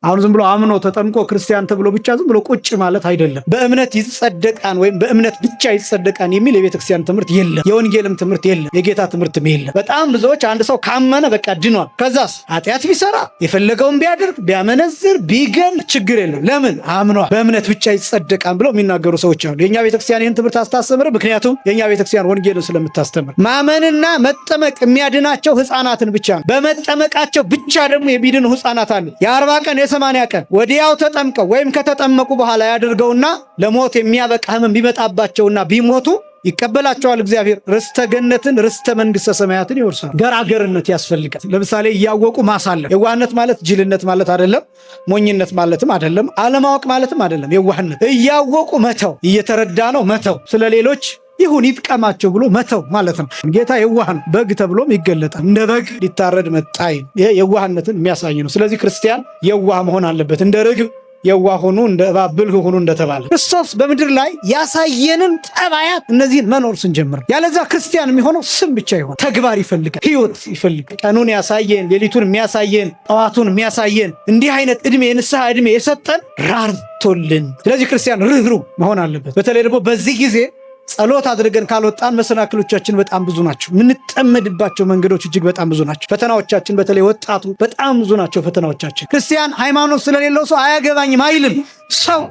አሁን ዝም ብሎ አምኖ ተጠምቆ ክርስቲያን ተብሎ ብቻ ዝም ብሎ ቁጭ ማለት አይደለም። በእምነት ይጸደቃን ወይም በእምነት ብቻ ይጸደቃን የሚል የቤተክርስቲያን ትምህርት የለም። የወንጌልም ትምህርት የለም። የጌታ ትምህርትም የለም። በጣም ብዙዎች አንድ ሰው ካመነ በቃ ድኗል። ከዛስ ኃጢአት ቢሰራ የፈለገውን ቢያደርግ ቢያመነዝር ቢገል ችግር የለም። ለምን? አምኗል። በእምነት ብቻ ይጸደቃን ብለው የሚናገሩ ሰዎች አሉ። የኛ ቤተክርስቲያን ይህን ትምህርት አስታስተምር። ምክንያቱም የኛ ቤተክርስቲያን ወንጌልን ስለምታስተምር ማመንና መጠመቅ የሚያድናቸው ህፃናትን ብቻ ነው። በመጠመቃቸው ብቻ ደግሞ የሚድኑ ህፃናት አሉ። የ40 ቀን የ80 ቀን ወዲያው ተጠምቀው ወይም ከተጠመቁ በኋላ ያደርገውና ለሞት የሚያበቃ ህመም ቢመጣባቸውና ቢሞቱ ይቀበላቸዋል እግዚአብሔር። ርስተ ገነትን ርስተ መንግስተ ሰማያትን ይወርሳል። ገራገርነት ያስፈልጋል። ለምሳሌ እያወቁ ማሳለፍ። የዋህነት ማለት ጅልነት ማለት አይደለም። ሞኝነት ማለትም አይደለም። አለማወቅ ማለትም አይደለም። የዋህነት እያወቁ መተው፣ እየተረዳ ነው መተው፣ ስለሌሎች ይሁን ይጥቀማቸው ብሎ መተው ማለት ነው። ጌታ የዋህ ነው። በግ ተብሎም ይገለጣል። እንደ በግ ሊታረድ መጣ። ይሄ የዋህነትን የሚያሳይ ነው። ስለዚህ ክርስቲያን የዋህ መሆን አለበት። እንደ ርግብ የዋህ ሆኑ፣ እንደ እባብ ብልህ ሆኑ እንደተባለ ክርስቶስ በምድር ላይ ያሳየንን ጠባያት እነዚህን መኖር ስንጀምር፣ ያለዛ ክርስቲያን የሚሆነው ስም ብቻ ይሆን። ተግባር ይፈልጋል፣ ህይወት ይፈልጋል። ቀኑን ያሳየን፣ ሌሊቱን የሚያሳየን፣ ጠዋቱን የሚያሳየን እንዲህ አይነት እድሜ የንስሐ እድሜ የሰጠን ራርቶልን። ስለዚህ ክርስቲያን ርኅሩህ መሆን አለበት። በተለይ ደግሞ በዚህ ጊዜ ጸሎት አድርገን ካልወጣን መሰናክሎቻችን በጣም ብዙ ናቸው። የምንጠመድባቸው መንገዶች እጅግ በጣም ብዙ ናቸው። ፈተናዎቻችን በተለይ ወጣቱ በጣም ብዙ ናቸው ፈተናዎቻችን። ክርስቲያን ሃይማኖት ስለሌለው ሰው አያገባኝም አይልም። ሰው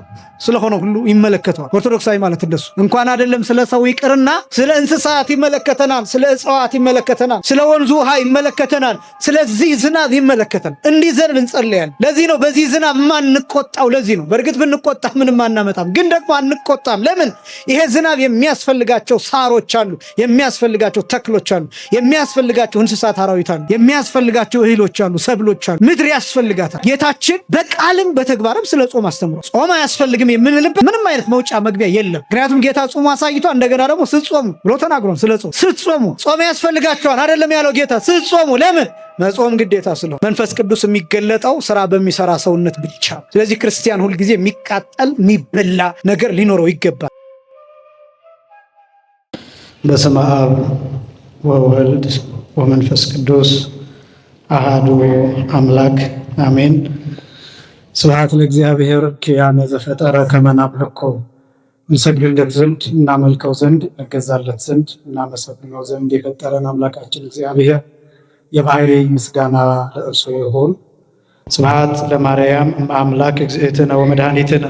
ስለሆነ ሁሉ ይመለከተዋል። ኦርቶዶክሳዊ ማለት እንደሱ እንኳን አይደለም ስለ ሰው ይቅርና ስለ እንስሳት ይመለከተናል፣ ስለ እጽዋት ይመለከተናል፣ ስለ ወንዙ ውሃ ይመለከተናል፣ ስለዚህ ዝናብ ይመለከተናል። እንዲህ ዘንድ እንጸልያለን። ለዚህ ነው በዚህ ዝናብ ማንቆጣው። ለዚህ ነው በእርግጥ ብንቆጣ ምንም አናመጣም፣ ግን ደግሞ አንቆጣም። ለምን? ይሄ ዝናብ የሚያስፈልጋቸው ሳሮች አሉ፣ የሚያስፈልጋቸው ተክሎች አሉ፣ የሚያስፈልጋቸው እንስሳት አራዊት አሉ፣ የሚያስፈልጋቸው እህሎች አሉ፣ ሰብሎች አሉ። ምድር ያስፈልጋታል። ጌታችን በቃልም በተግባርም ስለ ጾም አስተምሯል። ጾም አያስፈልግም የምንልበት ምንም አይነት መውጫ መግቢያ የለም። ምክንያቱም ጌታ ጾሙ አሳይቷል። እንደገና ደግሞ ስትጾሙ ብሎ ተናግሯል። ስለ ጾም ስትጾሙ ጾም ያስፈልጋቸዋል አይደለም ያለው ጌታ። ስትጾሙ ለምን? መጾም ግዴታ ስለሆነ። መንፈስ ቅዱስ የሚገለጠው ስራ በሚሰራ ሰውነት ብቻ። ስለዚህ ክርስቲያን ሁልጊዜ የሚቃጠል የሚበላ ነገር ሊኖረው ይገባል። በስመ አብ ወወልድ ወመንፈስ ቅዱስ አሃዱ አምላክ አሜን። ስብሐት ለእግዚአብሔር ኪያነ ዘፈጠረ ከመ ናምልኮ። እንሰግድለት ዘንድ እናመልከው ዘንድ እንገዛለት ዘንድ እናመሰግነው ዘንድ የፈጠረን አምላካችን እግዚአብሔር የባሕርይ ምስጋና ለእርሱ ይሁን። ስብሐት ለማርያም አምላክ እግዝእትነ ወመድኃኒትነ።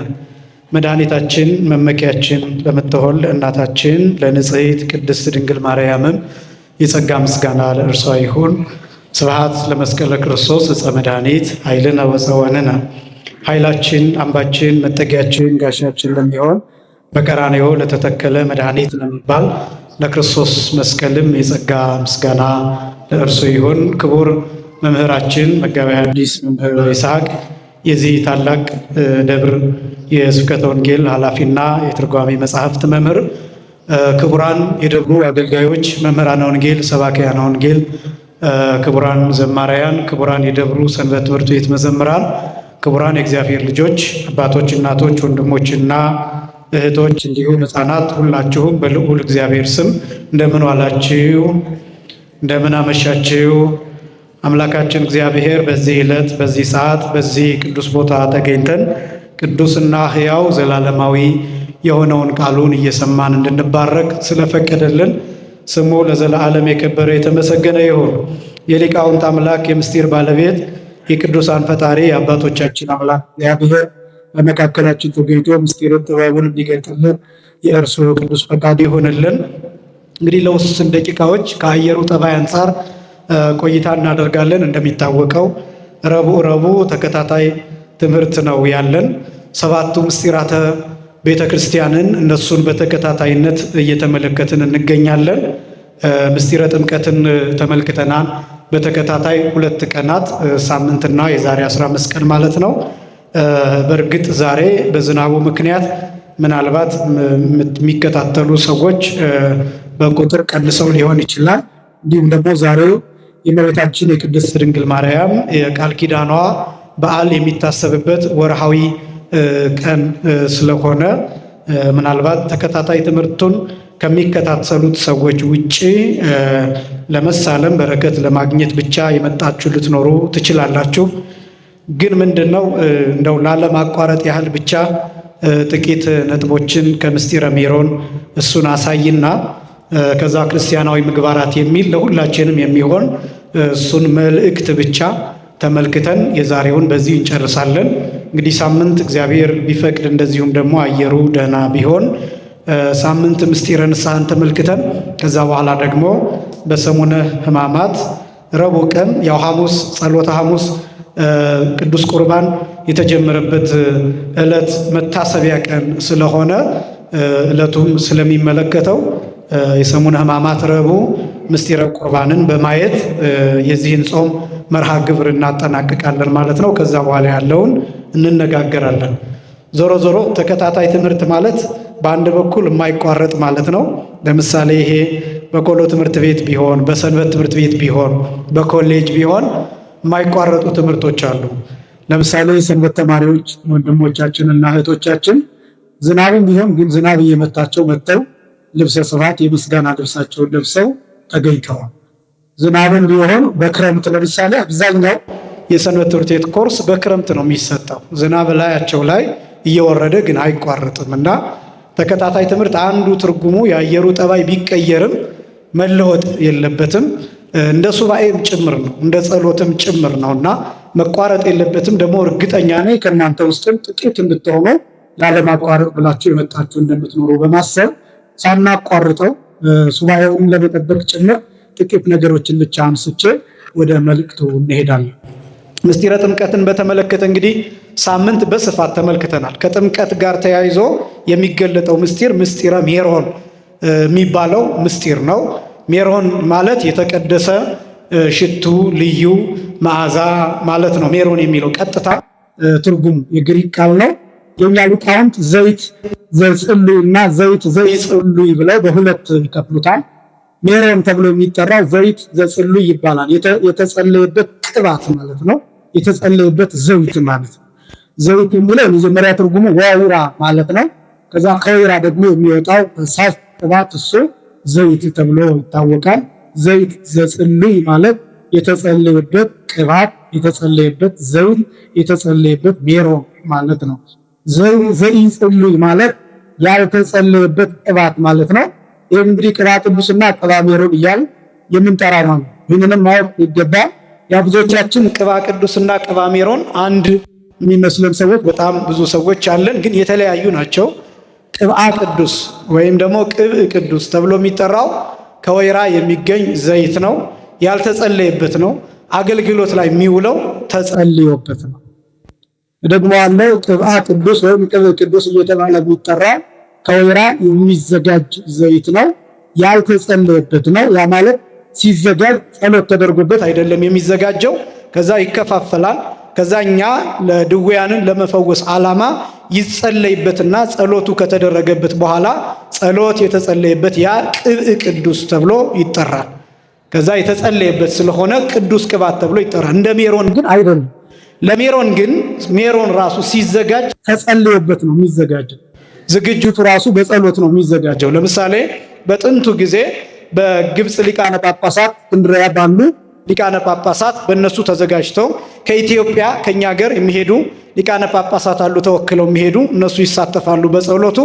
መድኃኒታችን መመኪያችን ለምትሆን ለእናታችን ለንጽሕት ቅድስት ድንግል ማርያምም የጸጋ ምስጋና ለእርሷ ይሁን። ስብሐት ለመስቀለ ክርስቶስ ዕፀ መድኃኒት ኃይልነ ወፀወንነ። ኃይላችን አምባችን መጠጊያችን ጋሻችን ለሚሆን በቀራንዮ ለተተከለ መድኃኒት ለሚባል ለክርስቶስ መስቀልም የጸጋ ምስጋና ለእርሱ ይሁን። ክቡር መምህራችን መጋቤ ሐዲስ መምህር ይስሐቅ የዚህ ታላቅ ደብር የስብከተ ወንጌል ኃላፊና የትርጓሜ መጽሐፍት መምህር፣ ክቡራን የደብሩ አገልጋዮች፣ መምህራነ ወንጌል፣ ሰባክያነ ወንጌል፣ ክቡራን ዘማሪያን፣ ክቡራን የደብሩ ሰንበት ትምህርት ቤት መዘምራን፣ ክቡራን የእግዚአብሔር ልጆች፣ አባቶች፣ እናቶች፣ ወንድሞችና እህቶች እንዲሁም ሕፃናት ሁላችሁም በልዑል እግዚአብሔር ስም እንደምን ዋላችሁ? እንደምን አመሻችሁ? አምላካችን እግዚአብሔር በዚህ ዕለት በዚህ ሰዓት በዚህ ቅዱስ ቦታ ተገኝተን ቅዱስና ሕያው ዘላለማዊ የሆነውን ቃሉን እየሰማን እንድንባረክ ስለፈቀደልን ስሙ ለዘላለም የከበረ የተመሰገነ ይሁን። የሊቃውንት አምላክ የምስጢር ባለቤት የቅዱሳን ፈጣሪ የአባቶቻችን አምላክ እግዚአብሔር በመካከላችን ተገኝቶ ምስጢርን ጥበቡን እንዲገልጥልን የእርሱ ቅዱስ ፈቃድ ይሆንልን። እንግዲህ ለውስን ደቂቃዎች ከአየሩ ጠባይ አንጻር ቆይታ እናደርጋለን። እንደሚታወቀው ረቡዕ ተከታታይ ትምህርት ነው ያለን። 7ቱ ምስጢራተ ቤተ ክርስቲያንን እነሱን በተከታታይነት እየተመለከትን እንገኛለን። ምስጢረ ጥምቀትን ተመልክተናል በተከታታይ 2 ቀናት፣ ሳምንትና የዛሬ 15 ቀን ማለት ነው። በእርግጥ ዛሬ በዝናቡ ምክንያት ምናልባት የሚከታተሉ ሰዎች በቁጥር ቀንሰው ሊሆን ይችላል። እንዲሁም ደግሞ ዛሬው የእመቤታችን የቅድስት ድንግል ማርያም የቃል ኪዳኗ በዓል የሚታሰብበት ወርሃዊ ቀን ስለሆነ ምናልባት ተከታታይ ትምህርቱን ከሚከታተሉት ሰዎች ውጪ ለመሳለም በረከት ለማግኘት ብቻ የመጣችሁ ልትኖሩ ትችላላችሁ። ግን ምንድነው እንደው ላለማቋረጥ ያህል ብቻ ጥቂት ነጥቦችን ከምስጢረ ሜሮን እሱን አሳይና ከዛ ክርስቲያናዊ ምግባራት የሚል ለሁላችንም የሚሆን እሱን መልእክት ብቻ ተመልክተን የዛሬውን በዚህ እንጨርሳለን። እንግዲህ ሳምንት እግዚአብሔር ቢፈቅድ እንደዚሁም ደግሞ አየሩ ደህና ቢሆን ሳምንት ምስጢረ ንስሐን ተመልክተን ከዛ በኋላ ደግሞ በሰሙነ ሕማማት ረቡዕ ቀን ያው ሐሙስ ጸሎተ ሐሙስ ቅዱስ ቁርባን የተጀመረበት ዕለት መታሰቢያ ቀን ስለሆነ ዕለቱም ስለሚመለከተው የሰሙነ ሕማማት ረቡዕ ምስጢረ ቁርባንን በማየት የዚህን ጾም መርሃ ግብር እናጠናቅቃለን ማለት ነው። ከዛ በኋላ ያለውን እንነጋገራለን። ዞሮ ዞሮ ተከታታይ ትምህርት ማለት በአንድ በኩል የማይቋረጥ ማለት ነው። ለምሳሌ ይሄ በቆሎ ትምህርት ቤት ቢሆን፣ በሰንበት ትምህርት ቤት ቢሆን፣ በኮሌጅ ቢሆን የማይቋረጡ ትምህርቶች አሉ። ለምሳሌ የሰንበት ተማሪዎች ወንድሞቻችንና እህቶቻችን ዝናብም ቢሆን ግን ዝናብ እየመታቸው መጥተው ልብሰ ስብሐት የምስጋና ልብሳቸውን ለብሰው ተገኝተዋል። ዝናብም ቢሆን በክረምት ለምሳሌ አብዛኛው የሰንበት ትምህርት ቤት ኮርስ በክረምት ነው የሚሰጠው። ዝናብ ላያቸው ላይ እየወረደ ግን አይቋረጥም እና ተከታታይ ትምህርት አንዱ ትርጉሙ የአየሩ ጠባይ ቢቀየርም መለወጥ የለበትም። እንደ ሱባኤም ጭምር ነው፣ እንደ ጸሎትም ጭምር ነው እና መቋረጥ የለበትም። ደግሞ እርግጠኛ ነኝ ከእናንተ ውስጥም ጥቂት እንድትሆኑ ላለማቋረጥ ብላችሁ የመጣችሁ እንደምትኖሩ በማሰብ ሳናቋርጠው ሱባኤውን ለመጠበቅ ጭምር ጥቂት ነገሮችን ብቻ አንስቼ ወደ መልእክቱ እንሄዳለን። ምስጢረ ጥምቀትን በተመለከተ እንግዲህ ሳምንት በስፋት ተመልክተናል። ከጥምቀት ጋር ተያይዞ የሚገለጠው ምስጢር ምስጢረ ሜሮን የሚባለው ምስጢር ነው። ሜሮን ማለት የተቀደሰ ሽቱ፣ ልዩ መዓዛ ማለት ነው። ሜሮን የሚለው ቀጥታ ትርጉም የግሪክ ቃል ነው። የኛ ሊቃውንት ዘይት ዘጽሉይ እና ዘይት ዘይጽሉይ ብለው በሁለት ይከፍሉታል። ሜሮን ተብሎ የሚጠራው ዘይት ዘጽሉይ ይባላል። የተጸለየበት ቅባት ማለት ነው። የተጸለየበት ዘይት ማለት ነው። ዘይት የሚለው የመጀመሪያ ትርጉሙ ወይራ ማለት ነው። ከዛ ከወይራ ደግሞ የሚወጣው ሳት ቅባት እሱ ዘይት ተብሎ ይታወቃል። ዘይት ዘጽሉይ ማለት የተጸለየበት ቅባት፣ የተጸለየበት ዘይት፣ የተጸለየበት ሜሮን ማለት ነው። ዘይጽሉይ ማለት ያልተጸለየበት ቅባት ማለት ነው። ይህ እንግዲህ ቅባ ቅዱስና ቅባ ሜሮን እያል የምንጠራ ነው። ይህንንም ማወቅ ይገባል። ብዙዎቻችን ቅባ ቅዱስና ቅባ ሜሮን አንድ የሚመስለን ሰዎች በጣም ብዙ ሰዎች አለን፣ ግን የተለያዩ ናቸው። ቅባ ቅዱስ ወይም ደግሞ ቅብዕ ቅዱስ ተብሎ የሚጠራው ከወይራ የሚገኝ ዘይት ነው። ያልተጸለየበት ነው። አገልግሎት ላይ የሚውለው ተጸልዮበት ነው። ደግሞ ያለው ቅባ ቅዱስ ወይም ቅብዕ ቅዱስ እየተባለ የሚጠራ ከወይራ የሚዘጋጅ ዘይት ነው። ያልተጸለየበት ነው። ያ ማለት ሲዘጋጅ ጸሎት ተደርጎበት አይደለም የሚዘጋጀው። ከዛ ይከፋፈላል። ከዛ እኛ ለድውያንን ለመፈወስ ዓላማ ይጸለይበትና ጸሎቱ ከተደረገበት በኋላ ጸሎት የተጸለየበት ያ ቅብዕ ቅዱስ ተብሎ ይጠራል። ከዛ የተጸለየበት ስለሆነ ቅዱስ ቅባት ተብሎ ይጠራል። እንደ ሜሮን ግን አይደለም። ለሜሮን ግን ሜሮን ራሱ ሲዘጋጅ ተጸለየበት ነው የሚዘጋጀው። ዝግጅቱ ራሱ በጸሎት ነው የሚዘጋጀው። ለምሳሌ በጥንቱ ጊዜ በግብፅ ሊቃነ ጳጳሳት እስክንድርያ ባሉ ሊቃነ ጳጳሳት በእነሱ ተዘጋጅተው ከኢትዮጵያ ከኛ ሀገር የሚሄዱ ሊቃነ ጳጳሳት አሉ፣ ተወክለው የሚሄዱ እነሱ ይሳተፋሉ በጸሎቱ።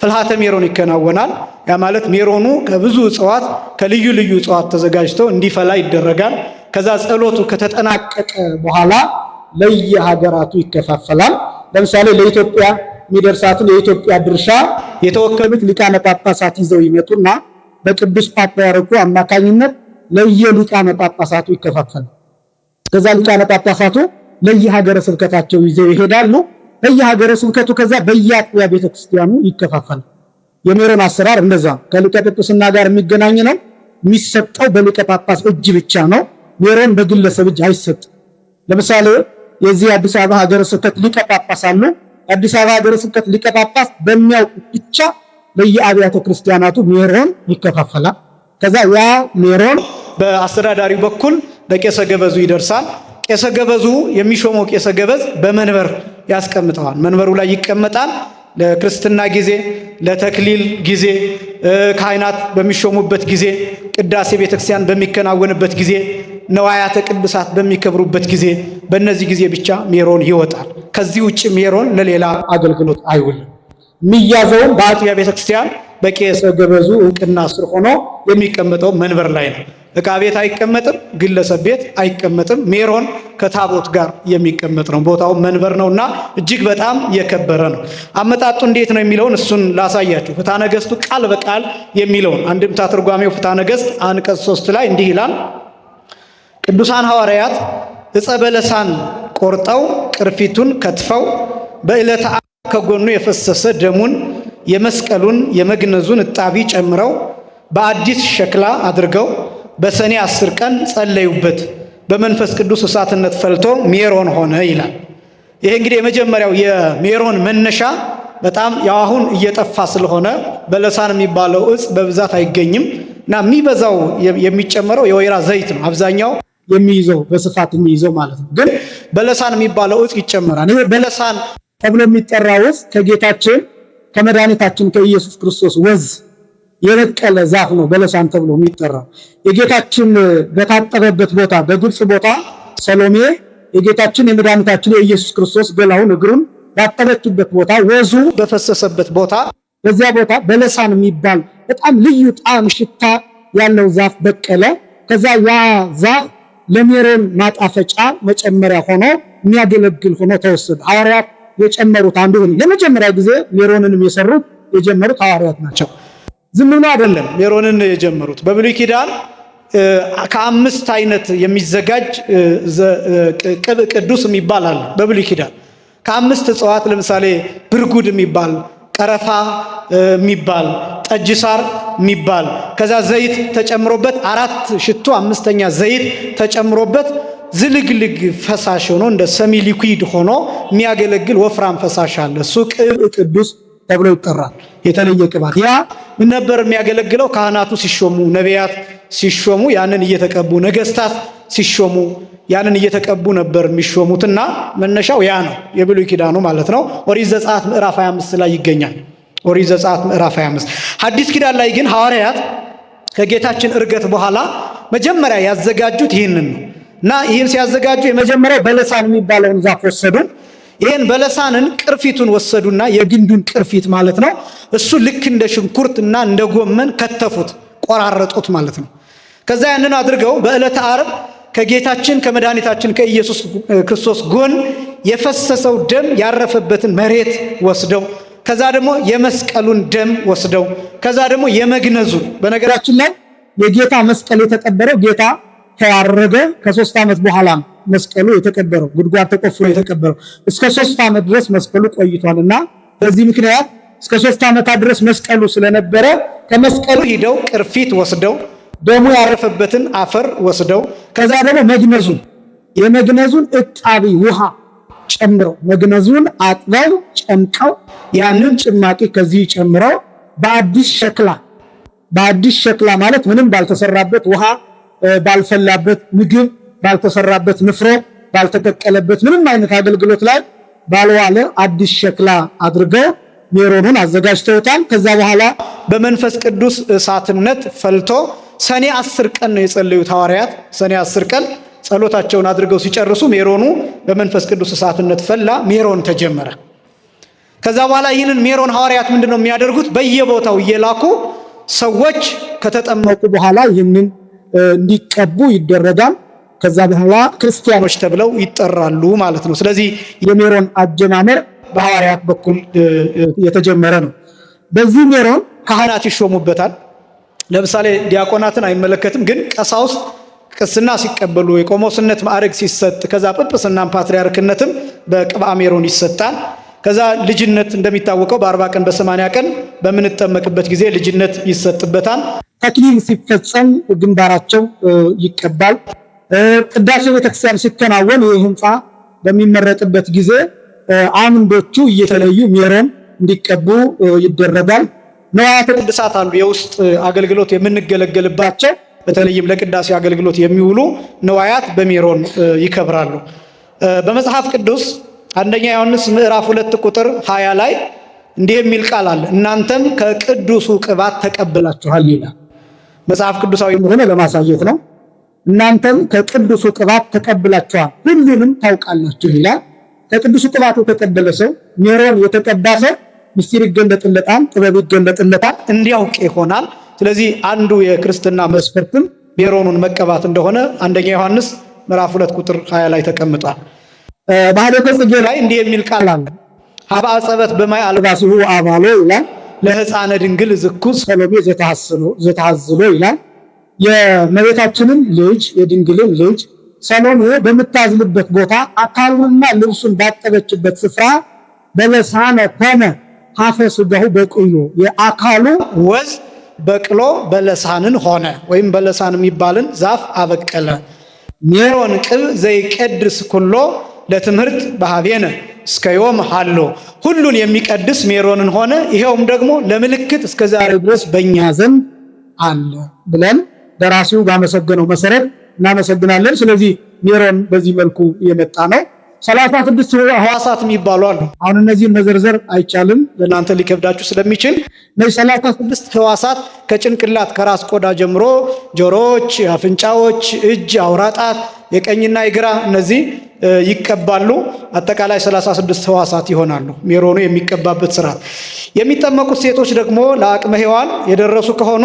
ፍልሃተ ሜሮን ይከናወናል። ያ ማለት ሜሮኑ ከብዙ እጽዋት ከልዩ ልዩ እጽዋት ተዘጋጅተው እንዲፈላ ይደረጋል። ከዛ ጸሎቱ ከተጠናቀቀ በኋላ ለየሀገራቱ ይከፋፈላል። ለምሳሌ ለኢትዮጵያ የሚደርሳትን የኢትዮጵያ ድርሻ የተወከሉት ሊቃነ ጳጳሳት ይዘው ይመጡና በቅዱስ ፓትርያርኩ አማካኝነት ለየሊቃነ ጳጳሳቱ ይከፋፈላል። ከዛ ሊቃነ ጳጳሳቱ ለየሀገረ ስብከታቸው ይዘው ይሄዳሉ። ለየሀገረ ስብከቱ ከዛ በየአጥቢያ ቤተክርስቲያኑ ይከፋፈላል። የሜሮን አሰራር እንደዛ ከሊቀ ጵጵስና ጋር የሚገናኝ ነው። የሚሰጠው በሊቀ ጳጳስ እጅ ብቻ ነው። ሜሮን በግለሰብ እጅ አይሰጥም። ለምሳሌ የዚህ አዲስ አበባ ሀገረ ስብከት ሊቀ ጳጳስ አሉ። አዲስ አበባ ሀገረ ስብከት ሊቀ ጳጳስ በሚያውቁ ብቻ በየአብያተ ክርስቲያናቱ ሜሮን ይከፋፈላል። ከዛ ያ ሜሮን በአስተዳዳሪው በኩል ለቄሰ ገበዙ ይደርሳል። ቄሰ ገበዙ የሚሾመው ቄሰ ገበዝ በመንበር ያስቀምጠዋል። መንበሩ ላይ ይቀመጣል። ለክርስትና ጊዜ፣ ለተክሊል ጊዜ፣ ካህናት በሚሾሙበት ጊዜ፣ ቅዳሴ ቤተክርስቲያን በሚከናወንበት ጊዜ፣ ነዋያተ ቅዱሳት በሚከብሩበት ጊዜ በእነዚህ ጊዜ ብቻ ሜሮን ይወጣል። ከዚህ ውጭ ሜሮን ለሌላ አገልግሎት አይውልም። የሚያዘውም በአጥቢያ ቤተክርስቲያን በቄሰ ገበዙ እውቅና ስር ሆኖ የሚቀመጠው መንበር ላይ ነው። ዕቃ ቤት አይቀመጥም፣ ግለሰብ ቤት አይቀመጥም። ሜሮን ከታቦት ጋር የሚቀመጥ ነው። ቦታው መንበር ነውና እጅግ በጣም የከበረ ነው። አመጣጡ እንዴት ነው የሚለውን እሱን ላሳያችሁ። ፍትሐ ነገሥቱ ቃል በቃል የሚለውን አንድምታ ትርጓሜው ፍትሐ ነገሥት አንቀጽ 3 ላይ እንዲህ ይላል። ቅዱሳን ሐዋርያት ዕፀ በለሳን ቆርጠው ቅርፊቱን ከትፈው በዕለተ ዓርብ ከጎኑ የፈሰሰ ደሙን የመስቀሉን የመግነዙን እጣቢ ጨምረው በአዲስ ሸክላ አድርገው በሰኔ 10 ቀን ጸለዩበት። በመንፈስ ቅዱስ እሳትነት ፈልቶ ሜሮን ሆነ ይላል። ይሄ እንግዲህ የመጀመሪያው የሜሮን መነሻ በጣም ያው አሁን እየጠፋ ስለሆነ በለሳን የሚባለው እጽ በብዛት አይገኝም እና የሚበዛው የሚጨመረው የወይራ ዘይት ነው። አብዛኛው የሚይዘው በስፋት የሚይዘው ማለት ነው። ግን በለሳን የሚባለው እጽ ይጨመራል። ይሄ በለሳን ተብሎ የሚጠራው እጽ ከጌታችን ከመድኃኒታችን ከኢየሱስ ክርስቶስ ወዝ የበቀለ ዛፍ ነው። በለሳን ተብሎ የሚጠራው የጌታችን በታጠበበት ቦታ በግብጽ ቦታ ሰሎሜ የጌታችን የመድኃኒታችን የኢየሱስ ክርስቶስ ገላውን እግሩን ያጠበችበት ቦታ ወዙ በፈሰሰበት ቦታ በዚያ ቦታ በለሳን የሚባል በጣም ልዩ ጣዕም ሽታ ያለው ዛፍ በቀለ። ከዛ ያ ዛፍ ለሜሮን ማጣፈጫ መጨመሪያ ሆኖ የሚያገለግል ሆኖ ተወሰደ። ሐዋርያት የጨመሩት አንዱ ነው። ለመጀመሪያ ጊዜ ሜሮንንም የጀመሩት ሐዋርያት ናቸው። ዝም ብሎ አይደለም ሜሮንን የጀመሩት። በብሉይ ኪዳን ከ5 አይነት የሚዘጋጅ ቅዱስ የሚባል አለ። በብሉይ ኪዳን ከ5 እጽዋት ለምሳሌ ብርጉድ የሚባል፣ ቀረፋ የሚባል፣ ጠጅ ሳር የሚባል ከዛ ዘይት ተጨምሮበት 4 ሽቱ 5ኛ ዘይት ተጨምሮበት ዝልግልግ ፈሳሽ ሆኖ እንደ ሰሚ ሊኩዊድ ሆኖ የሚያገለግል ወፍራም ፈሳሽ አለ። እሱ ቅዱስ ተብሎ ይጠራል። የተለየ ቅባት ያ ምን ነበር የሚያገለግለው? ካህናቱ ሲሾሙ፣ ነቢያት ሲሾሙ ያንን እየተቀቡ፣ ነገስታት ሲሾሙ ያንን እየተቀቡ ነበር የሚሾሙትና መነሻው ያ ነው፣ የብሉይ ኪዳኑ ማለት ነው። ኦሪት ዘጸአት ምዕራፍ 25 ላይ ይገኛል። ኦሪት ዘጸአት ምዕራፍ 25። ሐዲስ ኪዳን ላይ ግን ሐዋርያት ከጌታችን ዕርገት በኋላ መጀመሪያ ያዘጋጁት ይህንን ነው እና ይህን ሲያዘጋጁ የመጀመሪያው በለሳን የሚባለውን ዛፍ ወሰዱ። ይህን በለሳንን ቅርፊቱን ወሰዱና የግንዱን ቅርፊት ማለት ነው እሱ ልክ እንደ ሽንኩርትና እንደ ጎመን ከተፉት፣ ቆራረጡት ማለት ነው። ከዛ ያንን አድርገው በዕለተ ዓርብ ከጌታችን ከመድኃኒታችን ከኢየሱስ ክርስቶስ ጎን የፈሰሰው ደም ያረፈበትን መሬት ወስደው ከዛ ደግሞ የመስቀሉን ደም ወስደው ከዛ ደግሞ የመግነዙን። በነገራችን ላይ የጌታ መስቀል የተቀበረው ጌታ ከያረገ ከ3 ዓመት በኋላ መስቀሉ የተቀበረው ጉድጓድ ተቆፍሮ የተቀበረው እስከ 3 ዓመት ድረስ መስቀሉ ቆይቷልና በዚህ ምክንያት እስከ 3 ዓመታት ድረስ መስቀሉ ስለነበረ ከመስቀሉ ሂደው ቅርፊት ወስደው ደሙ ያረፈበትን አፈር ወስደው ከዛ ደግሞ የመግነዙን እጣቢ ውሃ ጨምረው መግነዙን አጥበው ጨምቀው ያንን ጭማቂ ከዚህ ጨምረው በአዲስ ሸክላ ማለት ምንም ባልተሰራበት ውሃ ባልፈላበት ምግብ ባልተሰራበት ንፍሮ ባልተቀቀለበት ምንም አይነት አገልግሎት ላይ ባልዋለ አዲስ ሸክላ አድርገው ሜሮንን አዘጋጅተውታል። ከዛ በኋላ በመንፈስ ቅዱስ እሳትነት ፈልቶ ሰኔ 10 ቀን ነው የጸለዩት ሐዋርያት። ሰኔ 10 ቀን ጸሎታቸውን አድርገው ሲጨርሱ ሜሮኑ በመንፈስ ቅዱስ እሳትነት ፈላ፣ ሜሮን ተጀመረ። ከዛ በኋላ ይህንን ሜሮን ሐዋርያት ምንድነው የሚያደርጉት? በየቦታው እየላኩ ሰዎች ከተጠመቁ በኋላ ይህንን እንዲቀቡ ይደረጋል። ከዛ በኋላ ክርስቲያኖች ተብለው ይጠራሉ ማለት ነው። ስለዚህ የሜሮን አጀማመር በሐዋርያት በኩል የተጀመረ ነው። በዚህ ሜሮን ካህናት ይሾሙበታል። ለምሳሌ ዲያቆናትን አይመለከትም፣ ግን ቀሳውስት ቅስና ሲቀበሉ የቆሞስነት ማዕረግ ሲሰጥ ከዛ ጵጵስናም ፓትርያርክነትም በቅብአ ሜሮን ይሰጣል። ከዛ ልጅነት እንደሚታወቀው በ40 ቀን በ80 ቀን በምንጠመቅበት ጊዜ ልጅነት ይሰጥበታል። ተክሊል ሲፈጸም ግንባራቸው ይቀባል። ቅዳሴ ቤተክርስቲያን ሲከናወን ይህ ህንፃ በሚመረጥበት ጊዜ አምዶቹ እየተለዩ ሜሮን እንዲቀቡ ይደረጋል። ነዋያተ ቅድሳት አሉ፣ የውስጥ አገልግሎት የምንገለገልባቸው በተለይም ለቅዳሴ አገልግሎት የሚውሉ ነዋያት በሜሮን ይከብራሉ። በመጽሐፍ ቅዱስ አንደኛ ዮሐንስ ምዕራፍ 2 ቁጥር 20 ላይ እንዲህ የሚል ቃል አለ፣ እናንተም ከቅዱሱ ቅባት ተቀብላችኋል ይላል። መጽሐፍ ቅዱሳዊ እንደሆነ ለማሳየት ነው። እናንተም ከቅዱሱ ቅባት ተቀብላችኋል፣ ሁሉንም ታውቃላችሁ ይላል። ከቅዱሱ ቅባት የተቀበለ ሰው ሜሮን የተቀባ ሰው ምስጢር ይገለጥለታል፣ ጥበብ ይገለጥለታል፣ እንዲያውቅ ይሆናል። ስለዚህ አንዱ የክርስትና መስፈርትም ሜሮኑን መቀባት እንደሆነ አንደኛ ዮሐንስ ምዕራፍ 2 ቁጥር 20 ላይ ተቀምጧል። በሐሌተ ጽጌ ላይ እንዲህ የሚል ቃል አለ። ሀበ አጸበት በማይ አልባሲሁ አባሎ ይላል። ለሕፃነ ድንግል ዝኩስ ሰሎሜ ዘታዝሎ ይላል። የእመቤታችንን ልጅ የድንግልን ልጅ ሰሎሜ በምታዝልበት ቦታ አካሉንና ልብሱን ባጠበችበት ስፍራ በለሳነ ኮነ ሀፈ ሥጋሁ በቅሎ የአካሉ ወዝ በቅሎ በለሳንን ሆነ ወይም በለሳን የሚባልን ዛፍ አበቀለ። ሜሮን ቅብ ዘይቀድስ ኩሎ ለትምህርት በሀቤነ እስከ ዮም ሃሎ ሁሉን የሚቀድስ ሜሮንን ሆነ፣ ይሄውም ደግሞ ለምልክት እስከ ዛሬ ድረስ በእኛ ዘንድ አለ ብለን ደራሲው ባመሰገነው መሰረት እናመሰግናለን። ስለዚህ ሜሮን በዚህ መልኩ የመጣ ነው። 36 ሕዋሳት የሚባሉ አሉ። አሁን እነዚህን መዘርዘር አይቻልም፣ ለእናንተ ሊከብዳችሁ ስለሚችል እነዚህ 36 ሕዋሳት ከጭንቅላት ከራስ ቆዳ ጀምሮ ጆሮዎች፣ አፍንጫዎች፣ እጅ፣ አውራጣት፣ የቀኝና የግራ እነዚህ ይቀባሉ። አጠቃላይ 36 ሕዋሳት ይሆናሉ ሜሮኑ የሚቀባበት ስርዓት። የሚጠመቁት ሴቶች ደግሞ ለአቅመ ሔዋን የደረሱ ከሆኑ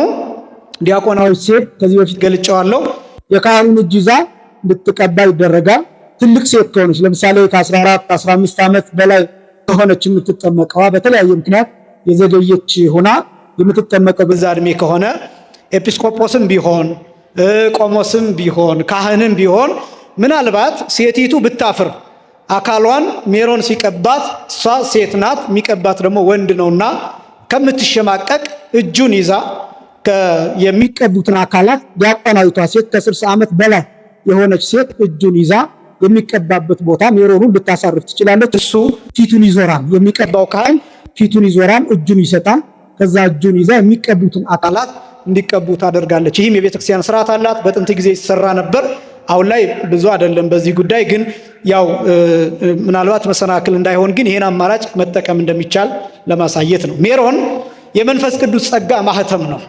ዲያቆናዊት ሴት ከዚህ በፊት ገልጨዋለሁ፣ የካህኑን እጅ ይዛ እንድትቀባ ይደረጋል። ትልቅ ሴት ከሆነች ለምሳሌ ከ14 15 ዓመት በላይ ከሆነች የምትጠመቀዋ በተለያየ ምክንያት የዘገየች ሆና የምትጠመቀው በዛ እድሜ ከሆነ ኤጲስቆጶስም ቢሆን ቆሞስም ቢሆን ካህንም ቢሆን ምናልባት ሴቲቱ ብታፍር አካሏን ሜሮን ሲቀባት እሷ ሴት ናት፣ የሚቀባት ደግሞ ወንድ ነውና ከምትሸማቀቅ እጁን ይዛ የሚቀቡትን አካላት ዲያቆናዊቷ ሴት ከ60 ዓመት በላይ የሆነች ሴት እጁን ይዛ የሚቀባበት ቦታ ሜሮኑን ልታሳርፍ ትችላለች። እሱ ፊቱን ይዞራል፣ የሚቀባው ካህን ፊቱን ይዞራል፣ እጁን ይሰጣል። ከዛ እጁን ይዛ የሚቀቡትን አካላት እንዲቀቡ ታደርጋለች። ይህም የቤተክርስቲያን ስርዓት አላት። በጥንት ጊዜ ይሰራ ነበር። አሁን ላይ ብዙ አይደለም በዚህ ጉዳይ ግን ያው ምናልባት መሰናክል እንዳይሆን ግን ይሄን አማራጭ መጠቀም እንደሚቻል ለማሳየት ነው። ሜሮን የመንፈስ ቅዱስ ጸጋ ማህተም ነው።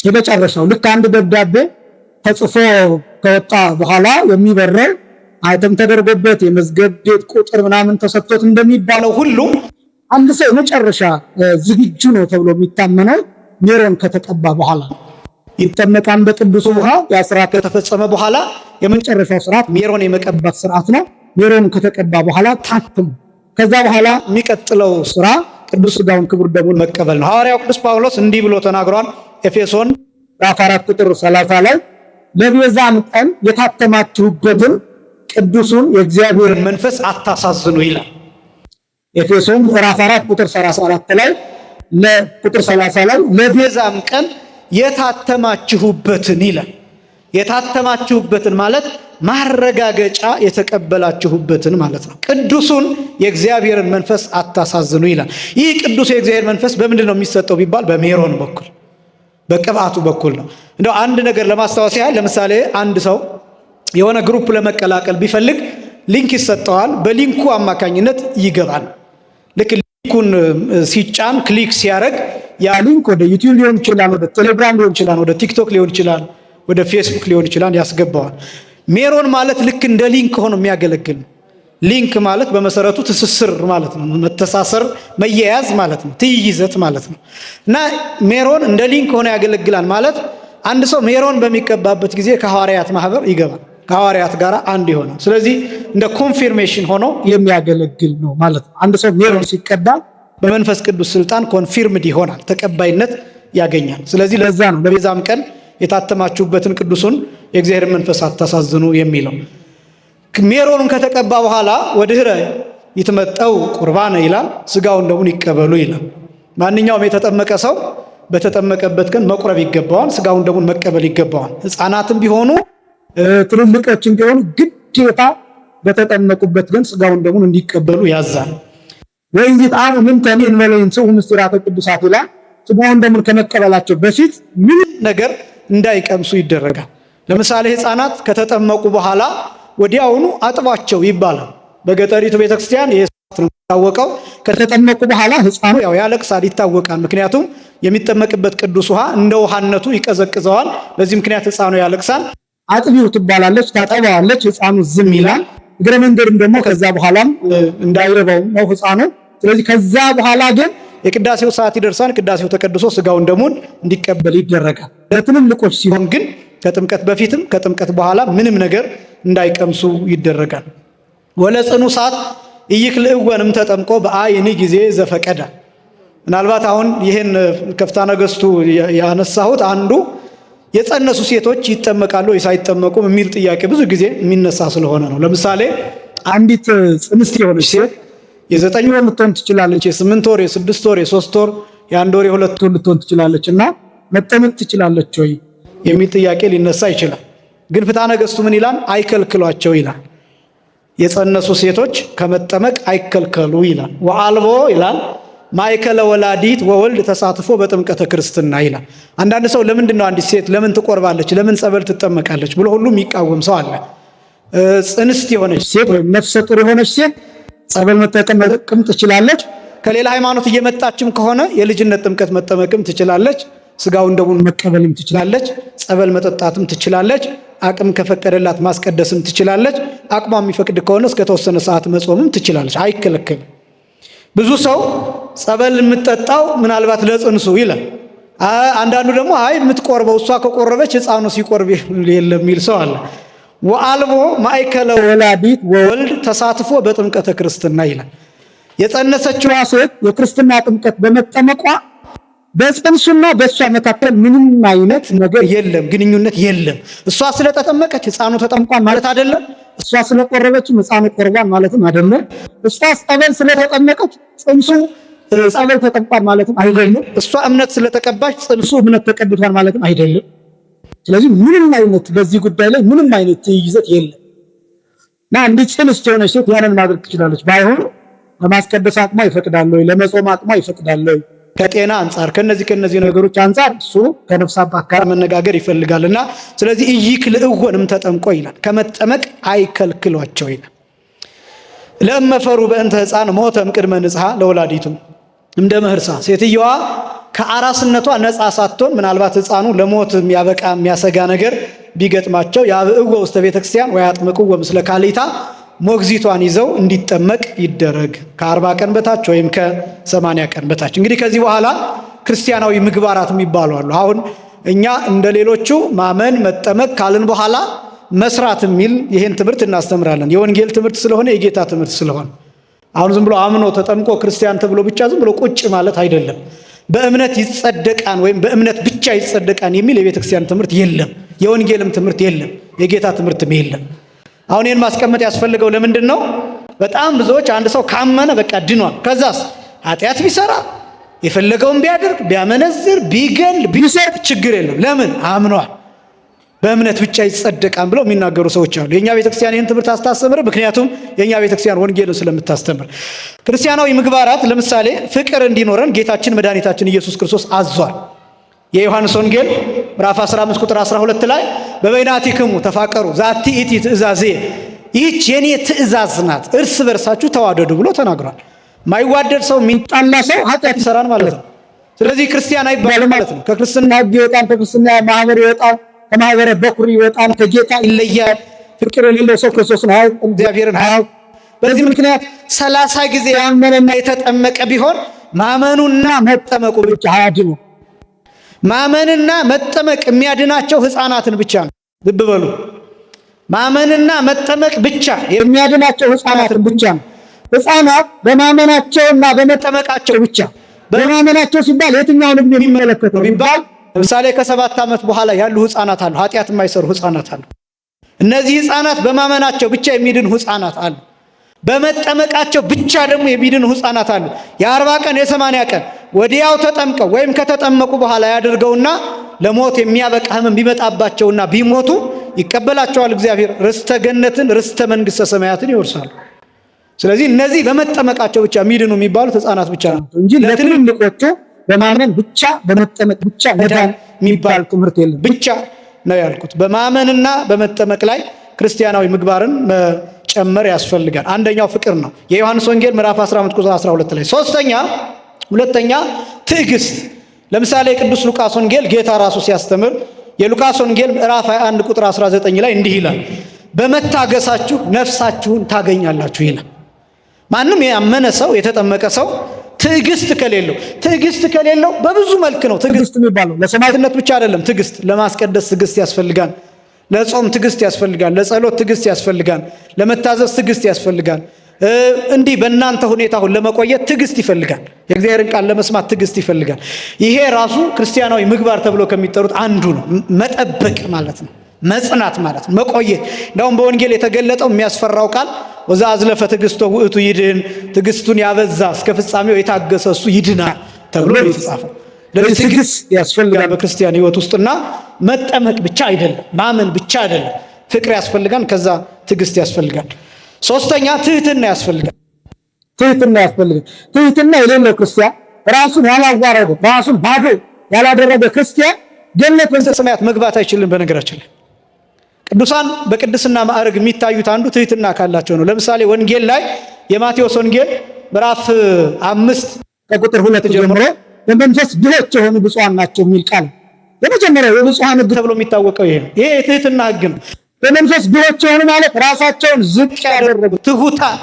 የመጨረሻው ልክ አንድ ደብዳቤ ተጽፎ ከወጣ በኋላ የሚበረር አይተም ተደርጎበት የመዝገብ ቤት ቁጥር ምናምን ተሰጥቶት እንደሚባለው ሁሉ አንድ ሰው የመጨረሻ ዝግጁ ነው ተብሎ የሚታመነው ሜሮን ከተቀባ በኋላ ይጠመቃል በቅዱስ ውሃ። ያ ስርዓት ከተፈጸመ በኋላ የመጨረሻው ስርዓት ሜሮን የመቀባት ስርዓት ነው። ሜሮን ከተቀባ በኋላ ታትሞ ከዛ በኋላ የሚቀጥለው ስራ ቅዱስ ሥጋውን ክቡር ደሙን መቀበል ነው። ሐዋርያው ቅዱስ ጳውሎስ እንዲህ ብሎ ተናግሯል። ኤፌሶን ምዕራፍ 4 ቁጥር 30 ላይ ለቤዛም ቀን የታተማችሁበትን ቅዱሱን የእግዚአብሔርን መንፈስ አታሳዝኑ ይላል። ኤፌሶን ምዕራፍ 4 ቁጥር 34 ላይ ለቁጥር 30 ላይ ለቤዛም ቀን የታተማችሁበትን ይላል። የታተማችሁበትን ማለት ማረጋገጫ የተቀበላችሁበትን ማለት ነው። ቅዱሱን የእግዚአብሔርን መንፈስ አታሳዝኑ ይላል። ይህ ቅዱስ የእግዚአብሔር መንፈስ በምንድን ነው የሚሰጠው ቢባል በሜሮን በኩል በቅባቱ በኩል ነው። እንደው አንድ ነገር ለማስታወስ ያህል ለምሳሌ አንድ ሰው የሆነ ግሩፕ ለመቀላቀል ቢፈልግ ሊንክ ይሰጠዋል። በሊንኩ አማካኝነት ይገባል። ልክ ሊንኩን ሲጫን ክሊክ ሲያደርግ ያ ሊንክ ወደ ዩቲዩብ ሊሆን ይችላል፣ ወደ ቴሌግራም ሊሆን ይችላል፣ ወደ ቲክቶክ ሊሆን ይችላል፣ ወደ ፌስቡክ ሊሆን ይችላል፣ ያስገባዋል። ሜሮን ማለት ልክ እንደ ሊንክ ሆኖ የሚያገለግል ሊንክ ማለት በመሰረቱ ትስስር ማለት ነው። መተሳሰር፣ መያያዝ ማለት ነው። ትይይዘት ማለት ነው። እና ሜሮን እንደ ሊንክ ሆኖ ያገለግላል ማለት አንድ ሰው ሜሮን በሚቀባበት ጊዜ ከሐዋርያት ማህበር ይገባል፣ ከሐዋርያት ጋር አንድ ይሆናል። ስለዚህ እንደ ኮንፊርሜሽን ሆኖ የሚያገለግል ነው ማለት ነው። አንድ ሰው ሜሮን ሲቀባ በመንፈስ ቅዱስ ስልጣን ኮንፊርምድ ይሆናል፣ ተቀባይነት ያገኛል። ስለዚህ ለዛ ነው ለቤዛም ቀን የታተማችሁበትን ቅዱሱን የእግዚአብሔር መንፈስ አታሳዝኑ የሚለው። ሜሮኑን ከተቀባ በኋላ ወድህረ ይትመጠው ቁርባነ ይላል። ስጋውን ደሙን ይቀበሉ ይላል። ማንኛውም የተጠመቀ ሰው በተጠመቀበት ቀን መቁረብ ይገባዋል፣ ስጋውን ደሙን መቀበል ይገባዋል። ሕፃናትም ቢሆኑ ትልልቆችም ቢሆኑ ግዴታ በተጠመቁበት ቀን ስጋውን ደሙን እንዲቀበሉ ያዛል። ወይዚት አን ምን ተሚን መለይን ሰው ምስጢራተ ቅዱሳት ይላል። ስጋውን ደሙን ከመቀበላቸው በፊት ምን ነገር እንዳይቀምሱ ይደረጋል። ለምሳሌ ሕፃናት ከተጠመቁ በኋላ ወዲያውኑ አጥቧቸው ይባላል። በገጠሪቱ ቤተክርስቲያን ይሄ ነው የታወቀው። ከተጠመቁ በኋላ ሕፃኑ ያው ያለቅሳል፣ ይታወቃል። ምክንያቱም የሚጠመቅበት ቅዱስ ውሃ እንደ ውሃነቱ ይቀዘቅዘዋል። በዚህ ምክንያት ሕፃኑ ያለቅሳል። አጥቢው ትባላለች፣ ታጠባዋለች፣ ሕፃኑ ዝም ይላል። እግረ መንገድም ደግሞ ከዛ በኋላም እንዳይረባው ነው ሕፃኑ። ስለዚህ ከዛ በኋላ ግን የቅዳሴው ሰዓት ይደርሳል። ቅዳሴው ተቀድሶ ስጋውን ደሙን እንዲቀበል ይደረጋል። ለትልልቆች ሲሆን ግን ከጥምቀት በፊትም ከጥምቀት በኋላ ምንም ነገር እንዳይቀምሱ ይደረጋል። ወለጽኑ ሰዓት ኢይክልእወንም ተጠምቆ በአይኒ ጊዜ ዘፈቀደ። ምናልባት አሁን ይህን ከፍታ ነገሥቱ ያነሳሁት አንዱ የጸነሱ ሴቶች ይጠመቃሉ ወይስ አይጠመቁም የሚል ጥያቄ ብዙ ጊዜ የሚነሳ ስለሆነ ነው። ለምሳሌ አንዲት ጽንስት የሆነች ሴት የ9 ወር ልትሆን ትችላለች፣ የ8 ወር፣ የ6 ወር፣ የ3 ወር፣ የ1 ወር፣ የ2 ወር ልትሆን ትችላለች እና መጠመቅ ትችላለች ወይ የሚል ጥያቄ ሊነሳ ይችላል። ግን ፍትሐ ነገሥቱ ምን ይላል? አይከልክሏቸው ይላል። የጸነሱ ሴቶች ከመጠመቅ አይከልከሉ ይላል። ወአልቦ ይላል ማእከለ ወላዲት ወወልድ ተሳትፎ በጥምቀተ ክርስትና ይላል። አንዳንድ ሰው ለምንድን ነው አንዲት ሴት ለምን ትቆርባለች፣ ለምን ጸበል ትጠመቃለች ብሎ ሁሉ የሚቃወም ሰው አለ። ጽንስት የሆነች ሴት ወይም ነፍሰ ጡር የሆነች ሴት ጸበል መጠመቅም ትችላለች። ከሌላ ሃይማኖት እየመጣችም ከሆነ የልጅነት ጥምቀት መጠመቅም ትችላለች። ስጋውን ደሙን መቀበልም ትችላለች። ጸበል መጠጣትም ትችላለች። አቅም ከፈቀደላት ማስቀደስም ትችላለች። አቅሟ የሚፈቅድ ከሆነ እስከ ተወሰነ ሰዓት መጾምም ትችላለች። አይከለከልም። ብዙ ሰው ጸበል የምትጠጣው ምናልባት ለጽንሱ ይላል። አንዳንዱ ደግሞ አይ የምትቆርበው እሷ ከቆረበች ሕፃኑ ሲቆርብ የለም የሚል ሰው አለ። ወአልቦ ማእከለ ወላዲት ወወልድ ተሳትፎ በጥምቀተ ክርስትና ይላል። የጸነሰችዋ ሴት የክርስትና ጥምቀት በመጠመቋ በጽንሱና በእሷ መካከል ምንም አይነት ነገር የለም፣ ግንኙነት የለም። እሷ ስለተጠመቀች ሕፃኑ ተጠምቋል ማለት አይደለም። እሷ ስለቆረበችም ሕፃኑ ቆርቧል ማለትም አይደለም። እሷ ጸበል ስለተጠመቀች ጽንሱ ጸበል ተጠምቋል ማለትም አይደለም። እሷ እምነት ስለተቀባች ጽንሱ እምነት ተቀብቷል ማለትም አይደለም። ስለዚህ ምንም አይነት በዚህ ጉዳይ ላይ ምንም አይነት ይዘት የለም እና እንዲህ ጽንስ የሆነች ሴት ያንን ማድረግ ትችላለች። ባይሆን ለማስቀደስ አቅሟ ይፈቅዳል ወይ ለመጾም አቅሟ ይፈቅዳል ወይ ከጤና አንጻር ከነዚህ ነገሮች አንጻር እሱ ከነፍስ አባት ጋር መነጋገር ይፈልጋልና ስለዚህ ኢይክልእወንም ተጠምቆ ይላል። ከመጠመቅ አይከልክሏቸው ይላል። ለእመፈሩ በእንተ ሕፃን ሞተም ቅድመ ንጽሐ ለወላዲቱ እንደ ምህርሳ ሴትየዋ ከአራስነቷ ነፃ ሳትሆን ምናልባት ሕፃኑ ለሞት የሚያበቃ የሚያሰጋ ነገር ቢገጥማቸው ያብእዎ ውስተ ቤተክርስቲያን ወያጥምቅዎ ምስለ ካሊታ ሞግዚቷን ይዘው እንዲጠመቅ ይደረግ ከ40 ቀን በታች ወይም ከ80 ቀን በታች። እንግዲህ ከዚህ በኋላ ክርስቲያናዊ ምግባራት የሚባሉ አሉ። አሁን እኛ እንደ ሌሎቹ ማመን መጠመቅ ካልን በኋላ መስራት የሚል ይሄን ትምህርት እናስተምራለን። የወንጌል ትምህርት ስለሆነ የጌታ ትምህርት ስለሆነ አሁን ዝም ብሎ አምኖ ተጠምቆ ክርስቲያን ተብሎ ብቻ ዝም ብሎ ቁጭ ማለት አይደለም። በእምነት ይጸደቃን ወይም በእምነት ብቻ ይጸደቃን የሚል የቤተክርስቲያን ትምህርት የለም። የወንጌልም ትምህርት የለም። የጌታ ትምህርትም የለም። አሁን ይህን ማስቀመጥ ያስፈልገው ለምንድን ነው? በጣም ብዙዎች አንድ ሰው ካመነ በቃ ድኗል። ከዛስ ኃጢአት ቢሰራ የፈለገውን ቢያደርግ ቢያመነዝር ቢገል ቢሰጥ ችግር የለም። ለምን? አምኗል። በእምነት ብቻ ይጸደቃል ብለው የሚናገሩ ሰዎች አሉ። የኛ ቤተክርስቲያን ይህን ትምህርት አስታስተምር። ምክንያቱም የኛ ቤተክርስቲያን ወንጌልን ስለምታስተምር። ክርስቲያናዊ ምግባራት ለምሳሌ ፍቅር እንዲኖረን ጌታችን መድኃኒታችን ኢየሱስ ክርስቶስ አዟል። የዮሐንስ ወንጌል ምዕራፍ 15 ቁጥር 12 ላይ በበይናቲክሙ ተፋቀሩ ዛቲ ኢቲ ትእዛዜ፣ ይህች የኔ ትእዛዝ ናት፣ እርስ በርሳችሁ ተዋደዱ ብሎ ተናግሯል። ማይዋደድ ሰው የሚጣላ ሰው ኃጢአት ይሰራል ማለት ነው። ስለዚህ ክርስቲያን አይባልም ማለት ነው። ከክርስትና ሕግ ይወጣል፣ ከክርስትና ማህበር ይወጣል፣ ከማህበረ በኩር ይወጣል፣ ከጌታ ይለያል። ፍቅር የሌለው ሰው ክርስቶስን አያውቅም፣ እግዚአብሔርን አያውቅም። በዚህ ምክንያት 30 ጊዜ ያመነና የተጠመቀ ቢሆን ማመኑና መጠመቁ ብቻ አያድኑ። ማመንና መጠመቅ የሚያድናቸው ሕፃናትን ብቻ ነው። ልብ በሉ። ማመንና መጠመቅ ብቻ የሚያድናቸው ሕፃናትን ብቻ ነው። ሕፃናት በማመናቸውና በመጠመቃቸው ብቻ። በማመናቸው ሲባል የትኛውን ዕድሜ የሚመለከተው ቢባል ለምሳሌ ከ7 ዓመት በኋላ ያሉ ሕፃናት አሉ፣ ኃጢአት የማይሰሩ ሕፃናት አሉ። እነዚህ ሕፃናት በማመናቸው ብቻ የሚድኑ ሕፃናት አሉ። በመጠመቃቸው ብቻ ደግሞ የሚድኑ ሕፃናት አሉ። የ40 ቀን የ80 ቀን ወዲያው ተጠምቀው ወይም ከተጠመቁ በኋላ ያደርገውና ለሞት የሚያበቃ ሕመም ቢመጣባቸውና ቢሞቱ ይቀበላቸዋል እግዚአብሔር። ርስተ ገነትን ርስተ መንግሥተ ሰማያትን ይወርሳሉ። ስለዚህ እነዚህ በመጠመቃቸው ብቻ የሚድኑ የሚባሉት ሕፃናት ብቻ ናቸው እንጂ ለትልልቆቹ በማመን ብቻ በመጠመቅ ብቻ መዳን የሚባል ትምህርት የለም። ብቻ ነው ያልኩት። በማመንና በመጠመቅ ላይ ክርስቲያናዊ ምግባርን መጨመር ያስፈልጋል። አንደኛው ፍቅር ነው። የዮሐንስ ወንጌል ምዕራፍ 15 ቁጥር 12 ላይ። ሁለተኛ ትዕግስት። ለምሳሌ ቅዱስ ሉቃስ ወንጌል ጌታ ራሱ ሲያስተምር የሉቃስ ወንጌል ምዕራፍ 21 ቁጥር 19 ላይ እንዲህ ይላል፣ በመታገሳችሁ ነፍሳችሁን ታገኛላችሁ ይላል። ማንም ያመነ ሰው የተጠመቀ ሰው ትዕግስት ከሌለው በብዙ መልክ ነው ትዕግስት የሚባለው። ለሰማዕትነት ብቻ አይደለም ትዕግስት፣ ለማስቀደስ ትዕግስት ያስፈልጋል፣ ለጾም ትዕግስት ያስፈልጋል፣ ለጸሎት ትዕግስት ያስፈልጋል፣ ለመታዘዝ ትዕግስት ያስፈልጋል። እንዲህ በእናንተ ሁኔታ ሁሉ ለመቆየት ትዕግስት ይፈልጋል። የእግዚአብሔርን ቃል ለመስማት ትዕግስት ይፈልጋል። ይሄ ራሱ ክርስቲያናዊ ምግባር ተብሎ ከሚጠሩት አንዱ ነው። መጠበቅ ማለት ነው፣ መጽናት ማለት ነው፣ መቆየት። እንደውም በወንጌል የተገለጠው የሚያስፈራው ቃል ወዛ አዝለፈ ትዕግስቶ ውእቱ ይድን፣ ትዕግስቱን ያበዛ እስከ ፍጻሜው የታገሰ እሱ ይድናል ተብሎ የተጻፈው። ትዕግስት ያስፈልጋል በክርስቲያን ሕይወት ውስጥና መጠመቅ ብቻ አይደለም፣ ማመን ብቻ አይደለም፣ ፍቅር ያስፈልጋል። ከዛ ትዕግስት ያስፈልጋል። ሶስተኛ ትህትና ያስፈልጋል። ትህትና የሌለው ክርስቲያን፣ ራሱን ያላዋረደ ራሱን ባዶ ያላደረገ ክርስቲያን ገነት መንግሥተ ሰማያት መግባት አይችልም። በነገራችን ላይ ቅዱሳን በቅድስና ማዕረግ የሚታዩት አንዱ ትህትና ካላቸው ነው። ለምሳሌ ወንጌል ላይ የማቴዎስ ወንጌል ምዕራፍ 5 ከቁጥር 2 ጀምሮ በመንፈስ ድሆች የሆኑ ብፁዓን ናቸው የሚል ቃል የመጀመሪያው የብፁዓን ሕግ ተብሎ የሚታወቀው ይሄ ነው። ይሄ የትህትና ሕግ ነው። በመንፈስ ድሆች የሆኑ ማለት ራሳቸውን ዝቅ ያደረጉ ትሁታን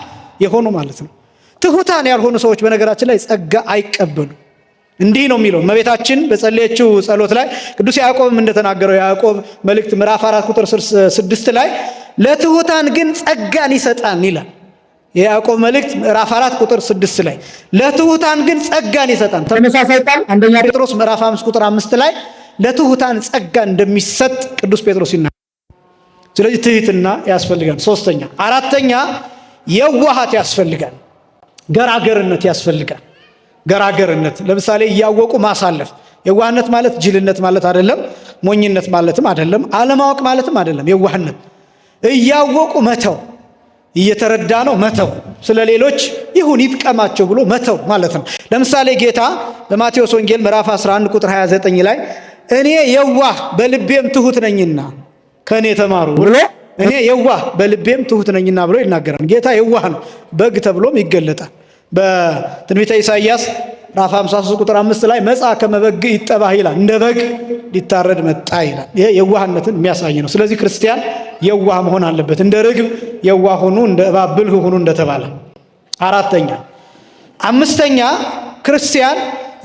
የሆኑ ማለት ነው። ትሁታን ያልሆኑ ሰዎች በነገራችን ላይ ጸጋ አይቀበሉ። እንዲህ ነው የሚለው እመቤታችን በጸለየችው ጸሎት ላይ ቅዱስ ያዕቆብም እንደተናገረው ያዕቆብ መልእክት ምዕራፍ 4 ቁጥር 6 ላይ ለትሁታን ግን ጸጋን ይሰጣል ይላል። የያዕቆብ መልእክት ምዕራፍ 4 ቁጥር 6 ላይ ለትሁታን ግን ጸጋን ይሰጣል። ተመሳሳይ ቃል አንደኛ ጴጥሮስ ምዕራፍ 5 ቁጥር 5 ላይ ለትሁታን ጸጋ እንደሚሰጥ ቅዱስ ጴጥሮስ ይናገራል። ስለዚህ ትህትና ያስፈልጋል። ሶስተኛ አራተኛ የዋሃት ያስፈልጋል። ገራገርነት ያስፈልጋል። ገራገርነት ለምሳሌ እያወቁ ማሳለፍ። የዋህነት ማለት ጅልነት ማለት አይደለም፣ ሞኝነት ማለትም አይደለም፣ አለማወቅ ማለትም አይደለም። የዋህነት እያወቁ መተው፣ እየተረዳ ነው መተው፣ ስለ ሌሎች ይሁን ይጥቀማቸው ብሎ መተው ማለት ነው። ለምሳሌ ጌታ በማቴዎስ ወንጌል ምዕራፍ 11 ቁጥር 29 ላይ እኔ የዋህ በልቤም ትሁት ነኝና ከኔ ተማሩ ብሎ እኔ የዋህ በልቤም ትሁት ነኝና ብሎ ይናገራል። ጌታ የዋህ ነው፣ በግ ተብሎም ይገለጣል። በትንቢተ ኢሳይያስ ምዕራፍ 53 ቁጥር 5 ላይ መጻ ከመበግ ይጠባህ ይላል፣ እንደ በግ ሊታረድ መጣ ይላል። ይሄ የዋህነትን የሚያሳይ ነው። ስለዚህ ክርስቲያን የዋህ መሆን አለበት። እንደ ርግብ የዋህ ሆኑ፣ እንደ እባብ ብልህ ሆኑ እንደተባለ። አራተኛ አምስተኛ ክርስቲያን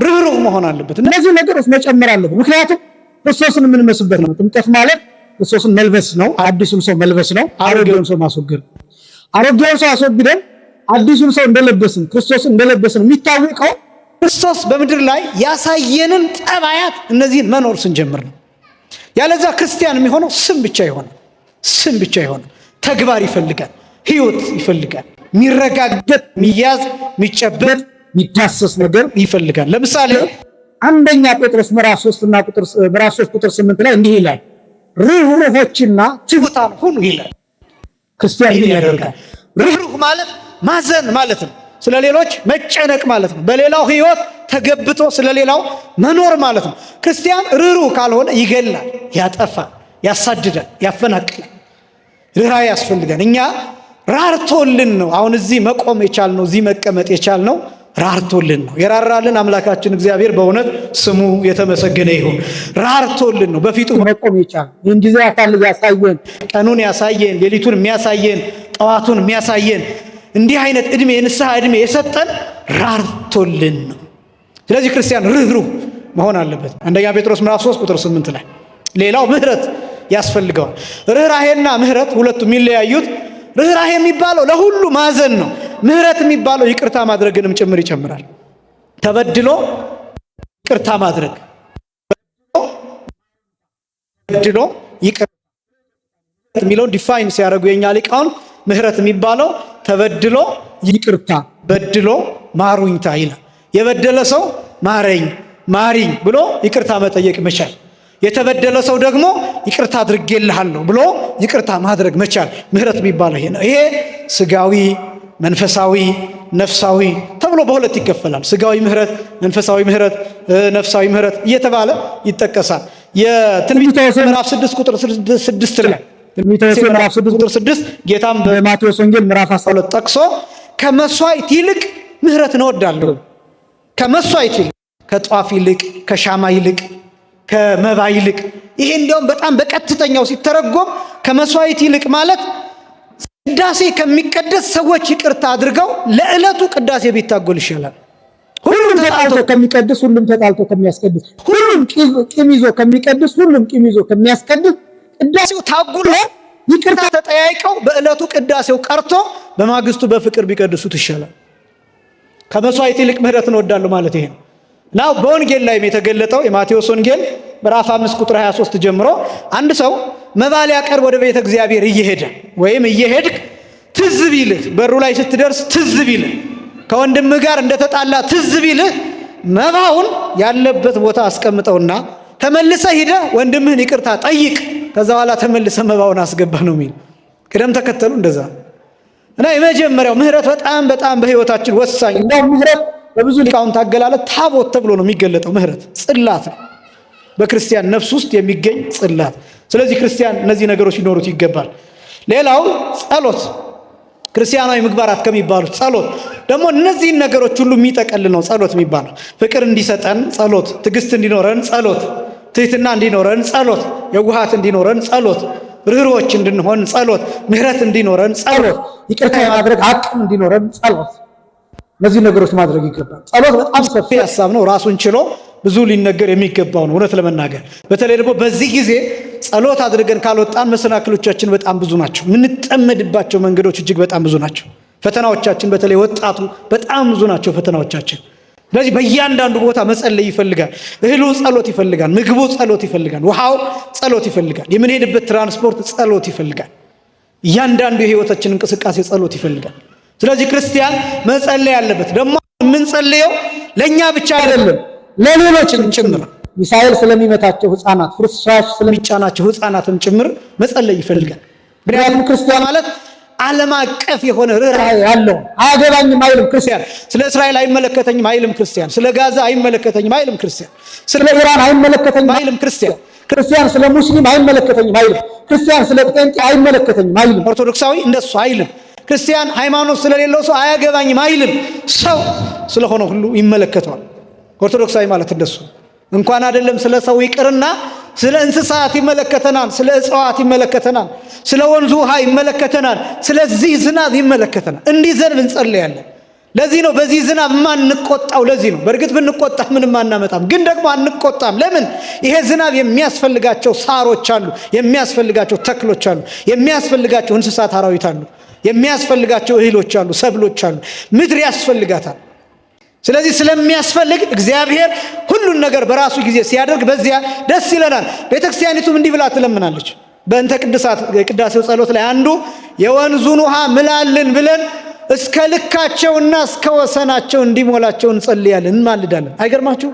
ርህሩህ መሆን አለበት። እነዚህ ነገሮች መጨመር አለበት። ምክንያቱም ክርስቶስን የምንመስበት ነው። ጥምቀት ማለት ክርስቶስን መልበስ ነው። አዲሱን ሰው መልበስ ነው። አሮጌውን ሰው ማስወገድ። አሮጌውን ሰው አስወግደን አዲሱን ሰው እንደለበስን ክርስቶስን እንደለበስን የሚታወቀው ክርስቶስ በምድር ላይ ያሳየንን ጠባያት እነዚህን መኖር ስንጀምር ነው። ያለዛ ክርስቲያን የሚሆነው ስም ብቻ ይሆናል። ተግባር ይፈልጋል፣ ህይወት ይፈልጋል፣ የሚረጋገጥ የሚያዝ የሚጨበጥ የሚዳሰስ ነገር ይፈልጋል። ለምሳሌ አንደኛ ጴጥሮስ ምዕራፍ 3 ቁጥር 8 ላይ እንዲህ ይላል፣ ርኅሩኆችና ትሑታን ሁኑ ይላል። ክርስቲያን ይህን ያደርጋል። ርኅሩህ ማለት ማዘን ማለት ነው። ስለ ሌሎች መጨነቅ ማለት ነው። በሌላው ህይወት ተገብቶ ስለ ሌላው መኖር ማለት ነው። ክርስቲያን ርኅሩህ ካልሆነ ይገላል፣ ያጠፋል፣ ያሳድዳል፣ ያፈናቅላል። ርኅራኄ ያስፈልጋል። እኛ ራርቶልን ነው አሁን እዚህ መቆም የቻልነው፣ እዚህ መቀመጥ የቻልነው ራርቶልን ነው። የራራልን አምላካችን እግዚአብሔር በእውነት ስሙ የተመሰገነ ይሁን። ራርቶልን ነው በፊቱ መቆም የቻልነው። ይህን ጊዜ አካል ያሳየን፣ ቀኑን ያሳየን፣ ሌሊቱን የሚያሳየን፣ ጠዋቱን የሚያሳየን እንዲህ አይነት እድሜ የንስሐ እድሜ የሰጠን ራርቶልን ነው። ስለዚህ ክርስቲያን ርኅሩህ መሆን አለበት። አንደኛ ጴጥሮስ ምዕራፍ 3 ቁጥር 8 ላይ ሌላው ምህረት ያስፈልገዋል። ርኅራኄና ምህረት ሁለቱ የሚለያዩት ርኅራኄ የሚባለው ለሁሉ ማዘን ነው። ምህረት የሚባለው ይቅርታ ማድረግንም ጭምር ይጨምራል። ተበድሎ ይቅርታ ማድረግ፣ በድሎ ይቅርታ የሚለውን ዲፋይን ሲያደርጉ የኛ ሊቃውንት ምህረት የሚባለው ተበድሎ ይቅርታ፣ በድሎ ማሩኝታ ይላል። የበደለ ሰው ማረኝ ማሪኝ ብሎ ይቅርታ መጠየቅ መቻል፣ የተበደለ ሰው ደግሞ ይቅርታ አድርጌልሃለሁ ብሎ ይቅርታ ማድረግ መቻል ምህረት የሚባለው ይሄ ነው። ይሄ ስጋዊ፣ መንፈሳዊ፣ ነፍሳዊ ተብሎ በሁለት ይከፈላል። ስጋዊ ምህረት፣ መንፈሳዊ ምህረት፣ ነፍሳዊ ምህረት እየተባለ ይጠቀሳል። የትንቢተ ሆሴዕ ምዕራፍ 6 ቁጥር 6 ላይ ትንቢተ ሆሴዕ ምዕራፍ 6 ቁጥር 6 ጌታም በማቴዎስ ወንጌል ምዕራፍ 12 ጠቅሶ ከመስዋዕት ይልቅ ምህረትን እወዳለሁ። ከመስዋዕት ይልቅ፣ ከጧፍ ይልቅ፣ ከሻማ ይልቅ፣ ከመባ ይልቅ። ይሄ እንዲያውም በጣም በቀጥተኛው ሲተረጎም ከመስዋዕት ይልቅ ማለት ቅዳሴ ከሚቀደስ ሰዎች ይቅርታ አድርገው ለዕለቱ ቅዳሴ ቢታጎል ይሻላል። ሁሉም ተጣልቶ ከሚቀድስ፣ ሁሉም ተጣልቶ ከሚያስቀድስ፣ ሁሉም ቂም ይዞ ከሚቀድስ፣ ሁሉም ቂም ይዞ ከሚያስቀድስ ቅዳሴው ታጉሎ ይቅርታ ተጠያይቀው በዕለቱ ቅዳሴው ቀርቶ በማግስቱ በፍቅር ቢቀድሱት ይሻላል። ከመስዋዕት ይልቅ ምህረትን እወዳለሁ ማለት ይሄ ነው። እና በወንጌል ላይም የተገለጠው የማቴዎስ ወንጌል ምዕራፍ 5 ቁጥር 23 ጀምሮ አንድ ሰው መባ ሊያቀርብ ወደ ቤተ እግዚአብሔር እየሄደ ወይም እየሄድክ ትዝ ቢልህ፣ በሩ ላይ ስትደርስ ትዝ ቢልህ፣ ከወንድምህ ጋር እንደተጣላ ትዝ ቢልህ መባውን ያለበት ቦታ አስቀምጠውና ተመልሰህ ሂደህ ወንድምህን ይቅርታ ጠይቅ። ከዛ በኋላ ተመልሰህ መባውን አስገባ ነው የሚል። ቅደም ተከተሉ እንደዛ። እና የመጀመሪያው ምህረት በጣም በጣም በህይወታችን ወሳኝ። እንደው ምህረት በብዙ ሊቃውንት አገላለጥ ታቦት ተብሎ ነው የሚገለጠው። ምህረት ጽላት ነው፣ በክርስቲያን ነፍስ ውስጥ የሚገኝ ጽላት። ስለዚህ ክርስቲያን እነዚህ ነገሮች ሊኖሩት ይገባል። ሌላው ጸሎት፣ ክርስቲያናዊ ምግባራት ከሚባሉት ጸሎት ደግሞ እነዚህን ነገሮች ሁሉ የሚጠቀልል ነው። ጸሎት የሚባለው ፍቅር እንዲሰጠን ጸሎት፣ ትዕግስት እንዲኖረን ጸሎት፣ ትህትና እንዲኖረን ጸሎት፣ የዋሃት እንዲኖረን ጸሎት፣ ርኅሩኆች እንድንሆን ጸሎት፣ ምህረት እንዲኖረን ጸሎት፣ ይቅርታ የማድረግ አቅም እንዲኖረን ጸሎት። እነዚህ ነገሮች ማድረግ ይገባል። ጸሎት በጣም ሰፊ ሀሳብ ነው። ራሱን ችሎ ብዙ ሊነገር የሚገባው ነው። እውነት ለመናገር በተለይ ደግሞ በዚህ ጊዜ ጸሎት አድርገን ካልወጣን መሰናክሎቻችን በጣም ብዙ ናቸው። የምንጠመድባቸው መንገዶች እጅግ በጣም ብዙ ናቸው። ፈተናዎቻችን በተለይ ወጣቱ በጣም ብዙ ናቸው ፈተናዎቻችን። ስለዚህ በእያንዳንዱ ቦታ መጸለይ ይፈልጋል። እህሉ ጸሎት ይፈልጋል፣ ምግቡ ጸሎት ይፈልጋል፣ ውሃው ጸሎት ይፈልጋል፣ የምንሄድበት ትራንስፖርት ጸሎት ይፈልጋል። እያንዳንዱ የህይወታችን እንቅስቃሴ ጸሎት ይፈልጋል። ስለዚህ ክርስቲያን መጸለይ ያለበት ደግሞ የምንጸልየው ለእኛ ብቻ አይደለም ለሌሎችም ጭምር። ሚሳኤል ስለሚመታቸው ህፃናት፣ ፍርስራሽ ስለሚጫናቸው ህፃናትም ጭምር መጸለይ ይፈልጋል። ምክንያቱም ክርስቲያን ማለት ዓለም አቀፍ የሆነ ርኅራኄ ያለው አያገባኝም አይልም ክርስቲያን። ስለ እስራኤል አይመለከተኝም አይልም ክርስቲያን። ስለ ጋዛ አይመለከተኝም አይልም ክርስቲያን። ስለ ኢራን አይመለከተኝም አይልም ክርስቲያን። ክርስቲያን ስለ ሙስሊም አይመለከተኝም አይልም ክርስቲያን። ስለ ጴንጤ አይመለከተኝም አይልም ኦርቶዶክሳዊ እንደሱ አይልም ክርስቲያን። ሃይማኖት ስለሌለው ሰው አያገባኝም አይልም። ሰው ስለሆነ ሁሉ ይመለከተዋል። ኦርቶዶክሳዊ ማለት እንደሱ እንኳን አይደለም ስለ ሰው ይቅርና ስለ እንስሳት ይመለከተናል፣ ስለ እጽዋት ይመለከተናል፣ ስለ ወንዙ ውሃ ይመለከተናል፣ ስለዚህ ዝናብ ይመለከተናል። እንዲህ ዘንድ እንጸልያለን። ለዚህ ነው በዚህ ዝናብ ማንቆጣው። ለዚህ ነው በእርግጥ ብንቆጣ ምንም አናመጣም፣ ግን ደግሞ አንቆጣም። ለምን? ይሄ ዝናብ የሚያስፈልጋቸው ሳሮች አሉ፣ የሚያስፈልጋቸው ተክሎች አሉ፣ የሚያስፈልጋቸው እንስሳት አራዊት አሉ፣ የሚያስፈልጋቸው እህሎች አሉ፣ ሰብሎች አሉ። ምድር ያስፈልጋታል። ስለዚህ ስለሚያስፈልግ እግዚአብሔር ሁሉን ነገር በራሱ ጊዜ ሲያደርግ በዚያ ደስ ይለናል። ቤተክርስቲያኒቱም እንዲህ ብላ ትለምናለች። በእንተ ቅድሳት ቅዳሴው ጸሎት ላይ አንዱ የወንዙን ውሃ ምላልን ብለን እስከ ልካቸውና እስከ ወሰናቸው እንዲሞላቸው እንጸልያለን፣ እንማልዳለን። አይገርማችሁ?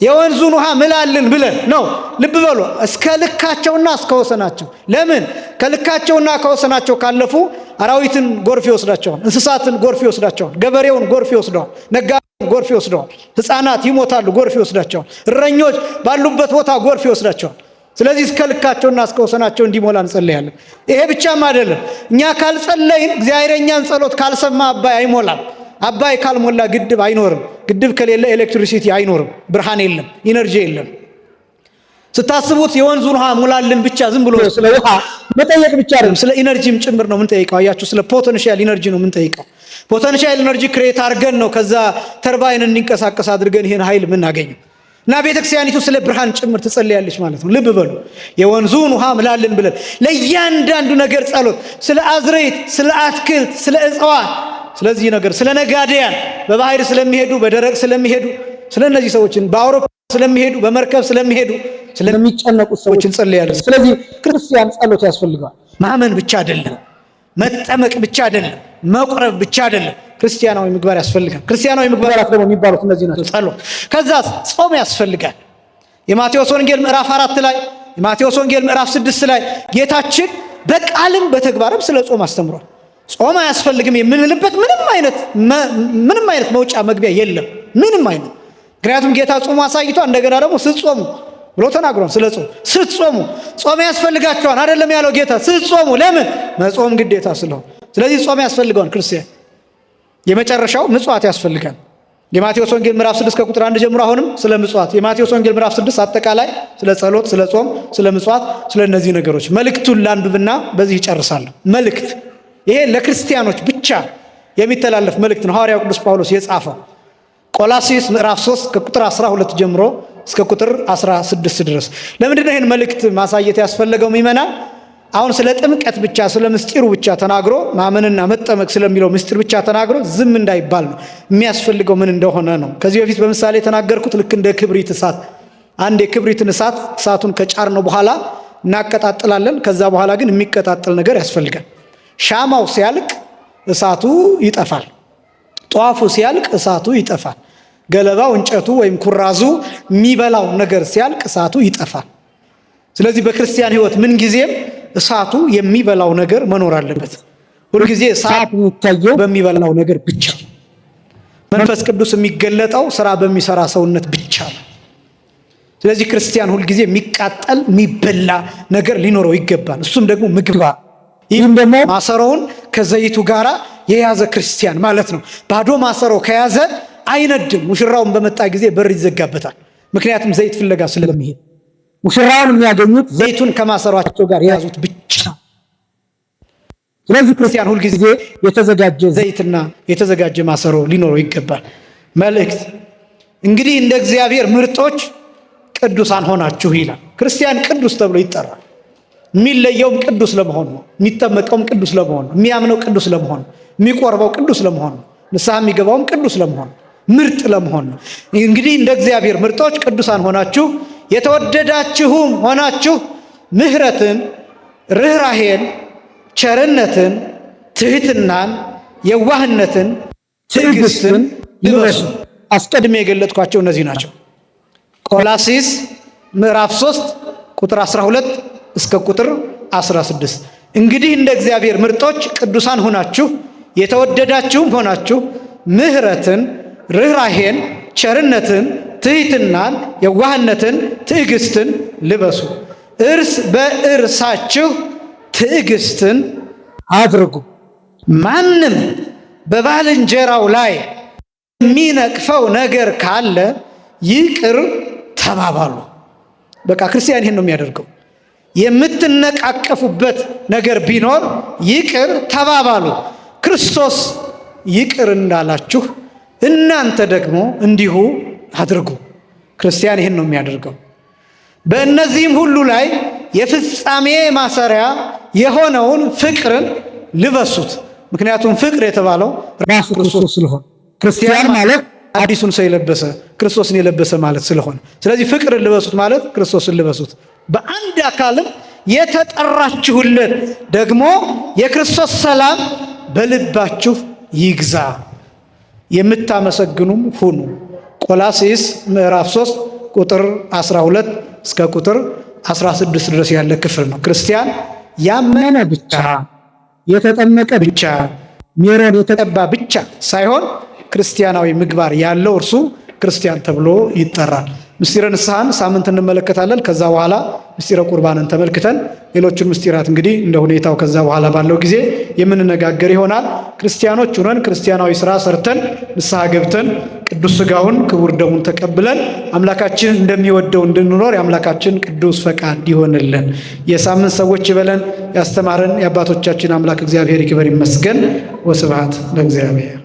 የወንዙን ውሃ ምላልን ብለን ነው። ልብ በሉ፣ እስከ ልካቸውና እስከ ወሰናቸው። ለምን? ከልካቸውና ከወሰናቸው ካለፉ አራዊትን ጎርፍ ይወስዳቸዋል፣ እንስሳትን ጎርፍ ይወስዳቸዋል፣ ገበሬውን ጎርፍ ይወስደዋል፣ ነጋዴውን ጎርፍ ይወስደዋል፣ ሕፃናት ይሞታሉ፣ ጎርፍ ይወስዳቸዋል፣ እረኞች ባሉበት ቦታ ጎርፍ ይወስዳቸዋል። ስለዚህ እስከ ልካቸውና እስከ ወሰናቸው እንዲሞላ እንጸልያለን። ይሄ ብቻም አይደለም። እኛ ካልጸለይን እግዚአብሔር እኛን ጸሎት ካልሰማ አባይ አይሞላም። አባይ ካልሞላ ግድብ አይኖርም። ግድብ ከሌለ ኤሌክትሪሲቲ አይኖርም፣ ብርሃን የለም፣ ኢነርጂ የለም። ስታስቡት የወንዙን ውሃ ሙላልን ብቻ ዝም ብሎ ስለ ውሃ መጠየቅ ብቻ አይደለም፣ ስለ ኢነርጂም ጭምር ነው የምንጠይቀው። አያችሁ፣ ስለ ፖቴንሻል ኢነርጂ ነው የምንጠይቀው። ፖቴንሻል ኢነርጂ ክሬት አድርገን ነው ከዛ ተርባይን እንዲንቀሳቀስ አድርገን ይሄን ኃይል የምናገኘው። እና ቤተክርስቲያኒቱ ስለ ብርሃን ጭምር ትጸልያለች ማለት ነው። ልብ በሉ፣ የወንዙን ውሃ ምላልን ብለን ለእያንዳንዱ ነገር ጸሎት፣ ስለ አዝርዕት፣ ስለ አትክልት፣ ስለ እጽዋት፣ ስለዚህ ነገር፣ ስለ ነጋዴያን፣ በባህር ስለሚሄዱ፣ በደረቅ ስለሚሄዱ፣ ስለ እነዚህ ሰዎችን በአውሮፓ ስለሚሄዱ፣ በመርከብ ስለሚሄዱ፣ ስለሚጨነቁት ሰዎች እንጸልያለን። ስለዚህ ክርስቲያን ጸሎት ያስፈልገዋል። ማመን ብቻ አይደለም፣ መጠመቅ ብቻ አይደለም፣ መቁረብ ብቻ አይደለም። ክርስቲያናዊ ምግባር ያስፈልጋል። ክርስቲያናዊ ምግባራት ደግሞ የሚባሉት እነዚህ ናቸው። ጸሎት፣ ከዛ ጾም ያስፈልጋል። የማቴዎስ ወንጌል ምዕራፍ 4 ላይ፣ የማቴዎስ ወንጌል ምዕራፍ 6 ላይ ጌታችን በቃልም በተግባርም ስለ ጾም አስተምሯል። ጾም አያስፈልግም የምንልበት ምንም አይነት መውጫ መግቢያ የለም፣ ምንም አይነት። ምክንያቱም ጌታ ጾም አሳይቷ እንደገና ደግሞ ስትጾሙ ብሎ ተናግሯል። ስለ ጾም ስትጾሙ ጾም ያስፈልጋቸዋል አይደለም ያለው ጌታ፣ ስትጾሙ። ለምን? መጾም ግዴታ ስለሆነ። ስለዚህ ጾም ያስፈልገዋል ክርስቲያን። የመጨረሻው ምጽዋት ያስፈልጋል። የማቴዎስ ወንጌል ምዕራፍ 6 ከቁጥር 1 ጀምሮ አሁንም ስለ ምጽዋት፣ የማቴዎስ ወንጌል ምዕራፍ 6 አጠቃላይ ስለ ጸሎት፣ ስለ ጾም፣ ስለ ምጽዋት፣ ስለ እነዚህ ነገሮች መልእክቱን ላንብብና በዚህ ይጨርሳለሁ። መልእክት ይሄ ለክርስቲያኖች ብቻ የሚተላለፍ መልእክት ነው። ሐዋርያው ቅዱስ ጳውሎስ የጻፈው ቆላስይስ ምዕራፍ 3 ከቁጥር 12 ጀምሮ እስከ ቁጥር 16 ድረስ። ለምንድን ነው ይሄን መልእክት ማሳየት ያስፈለገው? ምእመናን አሁን ስለ ጥምቀት ብቻ ስለ ምስጢሩ ብቻ ተናግሮ ማመንና መጠመቅ ስለሚለው ምስጢር ብቻ ተናግሮ ዝም እንዳይባል ነው። የሚያስፈልገው ምን እንደሆነ ነው። ከዚህ በፊት በምሳሌ የተናገርኩት ልክ እንደ ክብሪት እሳት፣ አንድ የክብሪትን እሳቱን ከጫርነው በኋላ እናቀጣጥላለን። ከዛ በኋላ ግን የሚቀጣጠል ነገር ያስፈልጋል። ሻማው ሲያልቅ እሳቱ ይጠፋል። ጧፉ ሲያልቅ እሳቱ ይጠፋል። ገለባው፣ እንጨቱ ወይም ኩራዙ የሚበላው ነገር ሲያልቅ እሳቱ ይጠፋል። ስለዚህ በክርስቲያን ሕይወት ምን ጊዜም እሳቱ የሚበላው ነገር መኖር አለበት። ሁልጊዜ እሳት የሚታየው በሚበላው ነገር ብቻ። መንፈስ ቅዱስ የሚገለጠው ስራ በሚሰራ ሰውነት ብቻ ነው። ስለዚህ ክርስቲያን ሁልጊዜ የሚቃጠል የሚበላ ነገር ሊኖረው ይገባል። እሱም ደግሞ ምግባር። ይህም ደግሞ ማሰሮውን ከዘይቱ ጋራ የያዘ ክርስቲያን ማለት ነው። ባዶ ማሰሮ ከያዘ አይነድም። ሙሽራውን በመጣ ጊዜ በር ይዘጋበታል። ምክንያቱም ዘይት ፍለጋ ስለሚሄድ ሙሽራውን የሚያገኙት ዘይቱን ከማሰሯቸው ጋር የያዙት ብቻ። ስለዚህ ክርስቲያን ሁልጊዜ የተዘጋጀ ዘይትና የተዘጋጀ ማሰሮ ሊኖረው ይገባል። መልእክት እንግዲህ እንደ እግዚአብሔር ምርጦች ቅዱሳን ሆናችሁ ይላል። ክርስቲያን ቅዱስ ተብሎ ይጠራል። የሚለየውም ቅዱስ ለመሆን ነው። የሚጠመቀውም ቅዱስ ለመሆን ነው። የሚያምነው ቅዱስ ለመሆን ነው። የሚቆርበው ቅዱስ ለመሆን ነው። ንስሐ የሚገባውም ቅዱስ ለመሆን ነው። ምርጥ ለመሆን ነው። እንግዲህ እንደ እግዚአብሔር ምርጦች ቅዱሳን ሆናችሁ የተወደዳችሁም ሆናችሁ ምሕረትን፣ ርኅራኄን፣ ቸርነትን፣ ትህትናን፣ የዋህነትን፣ ትዕግስትን ልበሱ። አስቀድሜ የገለጥኳቸው እነዚህ ናቸው። ቆላስይስ ምዕራፍ 3 ቁጥር 12 እስከ ቁጥር 16። እንግዲህ እንደ እግዚአብሔር ምርጦች ቅዱሳን ሆናችሁ የተወደዳችሁም ሆናችሁ ምሕረትን፣ ርኅራኄን፣ ቸርነትን፣ ትህትናን፣ የዋህነትን፣ ትዕግስትን ልበሱ። እርስ በእርሳችሁ ትዕግስትን አድርጉ። ማንም በባልንጀራው ላይ የሚነቅፈው ነገር ካለ ይቅር ተባባሉ። በቃ ክርስቲያን ይሄን ነው የሚያደርገው። የምትነቃቀፉበት ነገር ቢኖር ይቅር ተባባሉ። ክርስቶስ ይቅር እንዳላችሁ እናንተ ደግሞ እንዲሁ አድርጉ። ክርስቲያን ይህን ነው የሚያደርገው። በእነዚህም ሁሉ ላይ የፍጻሜ ማሰሪያ የሆነውን ፍቅርን ልበሱት። ምክንያቱም ፍቅር የተባለው ራሱ ክርስቶስ ስለሆነ ክርስቲያን ማለት አዲሱን ሰው የለበሰ ክርስቶስን የለበሰ ማለት ስለሆነ፣ ስለዚህ ፍቅርን ልበሱት ማለት ክርስቶስን ልበሱት። በአንድ አካልም የተጠራችሁለት ደግሞ የክርስቶስ ሰላም በልባችሁ ይግዛ፣ የምታመሰግኑም ሁኑ። ቆላስይስ ምዕራፍ 3 ቁጥር 12 እስከ ቁጥር 16 ድረስ ያለ ክፍል ነው። ክርስቲያን ያመነ ብቻ የተጠመቀ ብቻ ሜሮን የተቀባ ብቻ ሳይሆን ክርስቲያናዊ ምግባር ያለው እርሱ ክርስቲያን ተብሎ ይጠራል። ምስጢረ ንስሐን ሳምንት እንመለከታለን። ከዛ በኋላ ምስጢረ ቁርባንን ተመልክተን ሌሎቹን ምስጢራት እንግዲህ እንደ ሁኔታው ከዛ በኋላ ባለው ጊዜ የምንነጋገር ይሆናል። ክርስቲያኖች ሆነን ክርስቲያናዊ ስራ ሰርተን ንስሐ ገብተን ቅዱስ ሥጋውን ክቡር ደሙን ተቀብለን አምላካችን እንደሚወደው እንድንኖር የአምላካችን ቅዱስ ፈቃድ ይሆንልን። የሳምንት ሰዎች ይበለን። ያስተማረን የአባቶቻችን አምላክ እግዚአብሔር ይክበር ይመስገን። ወስብሐት ለእግዚአብሔር።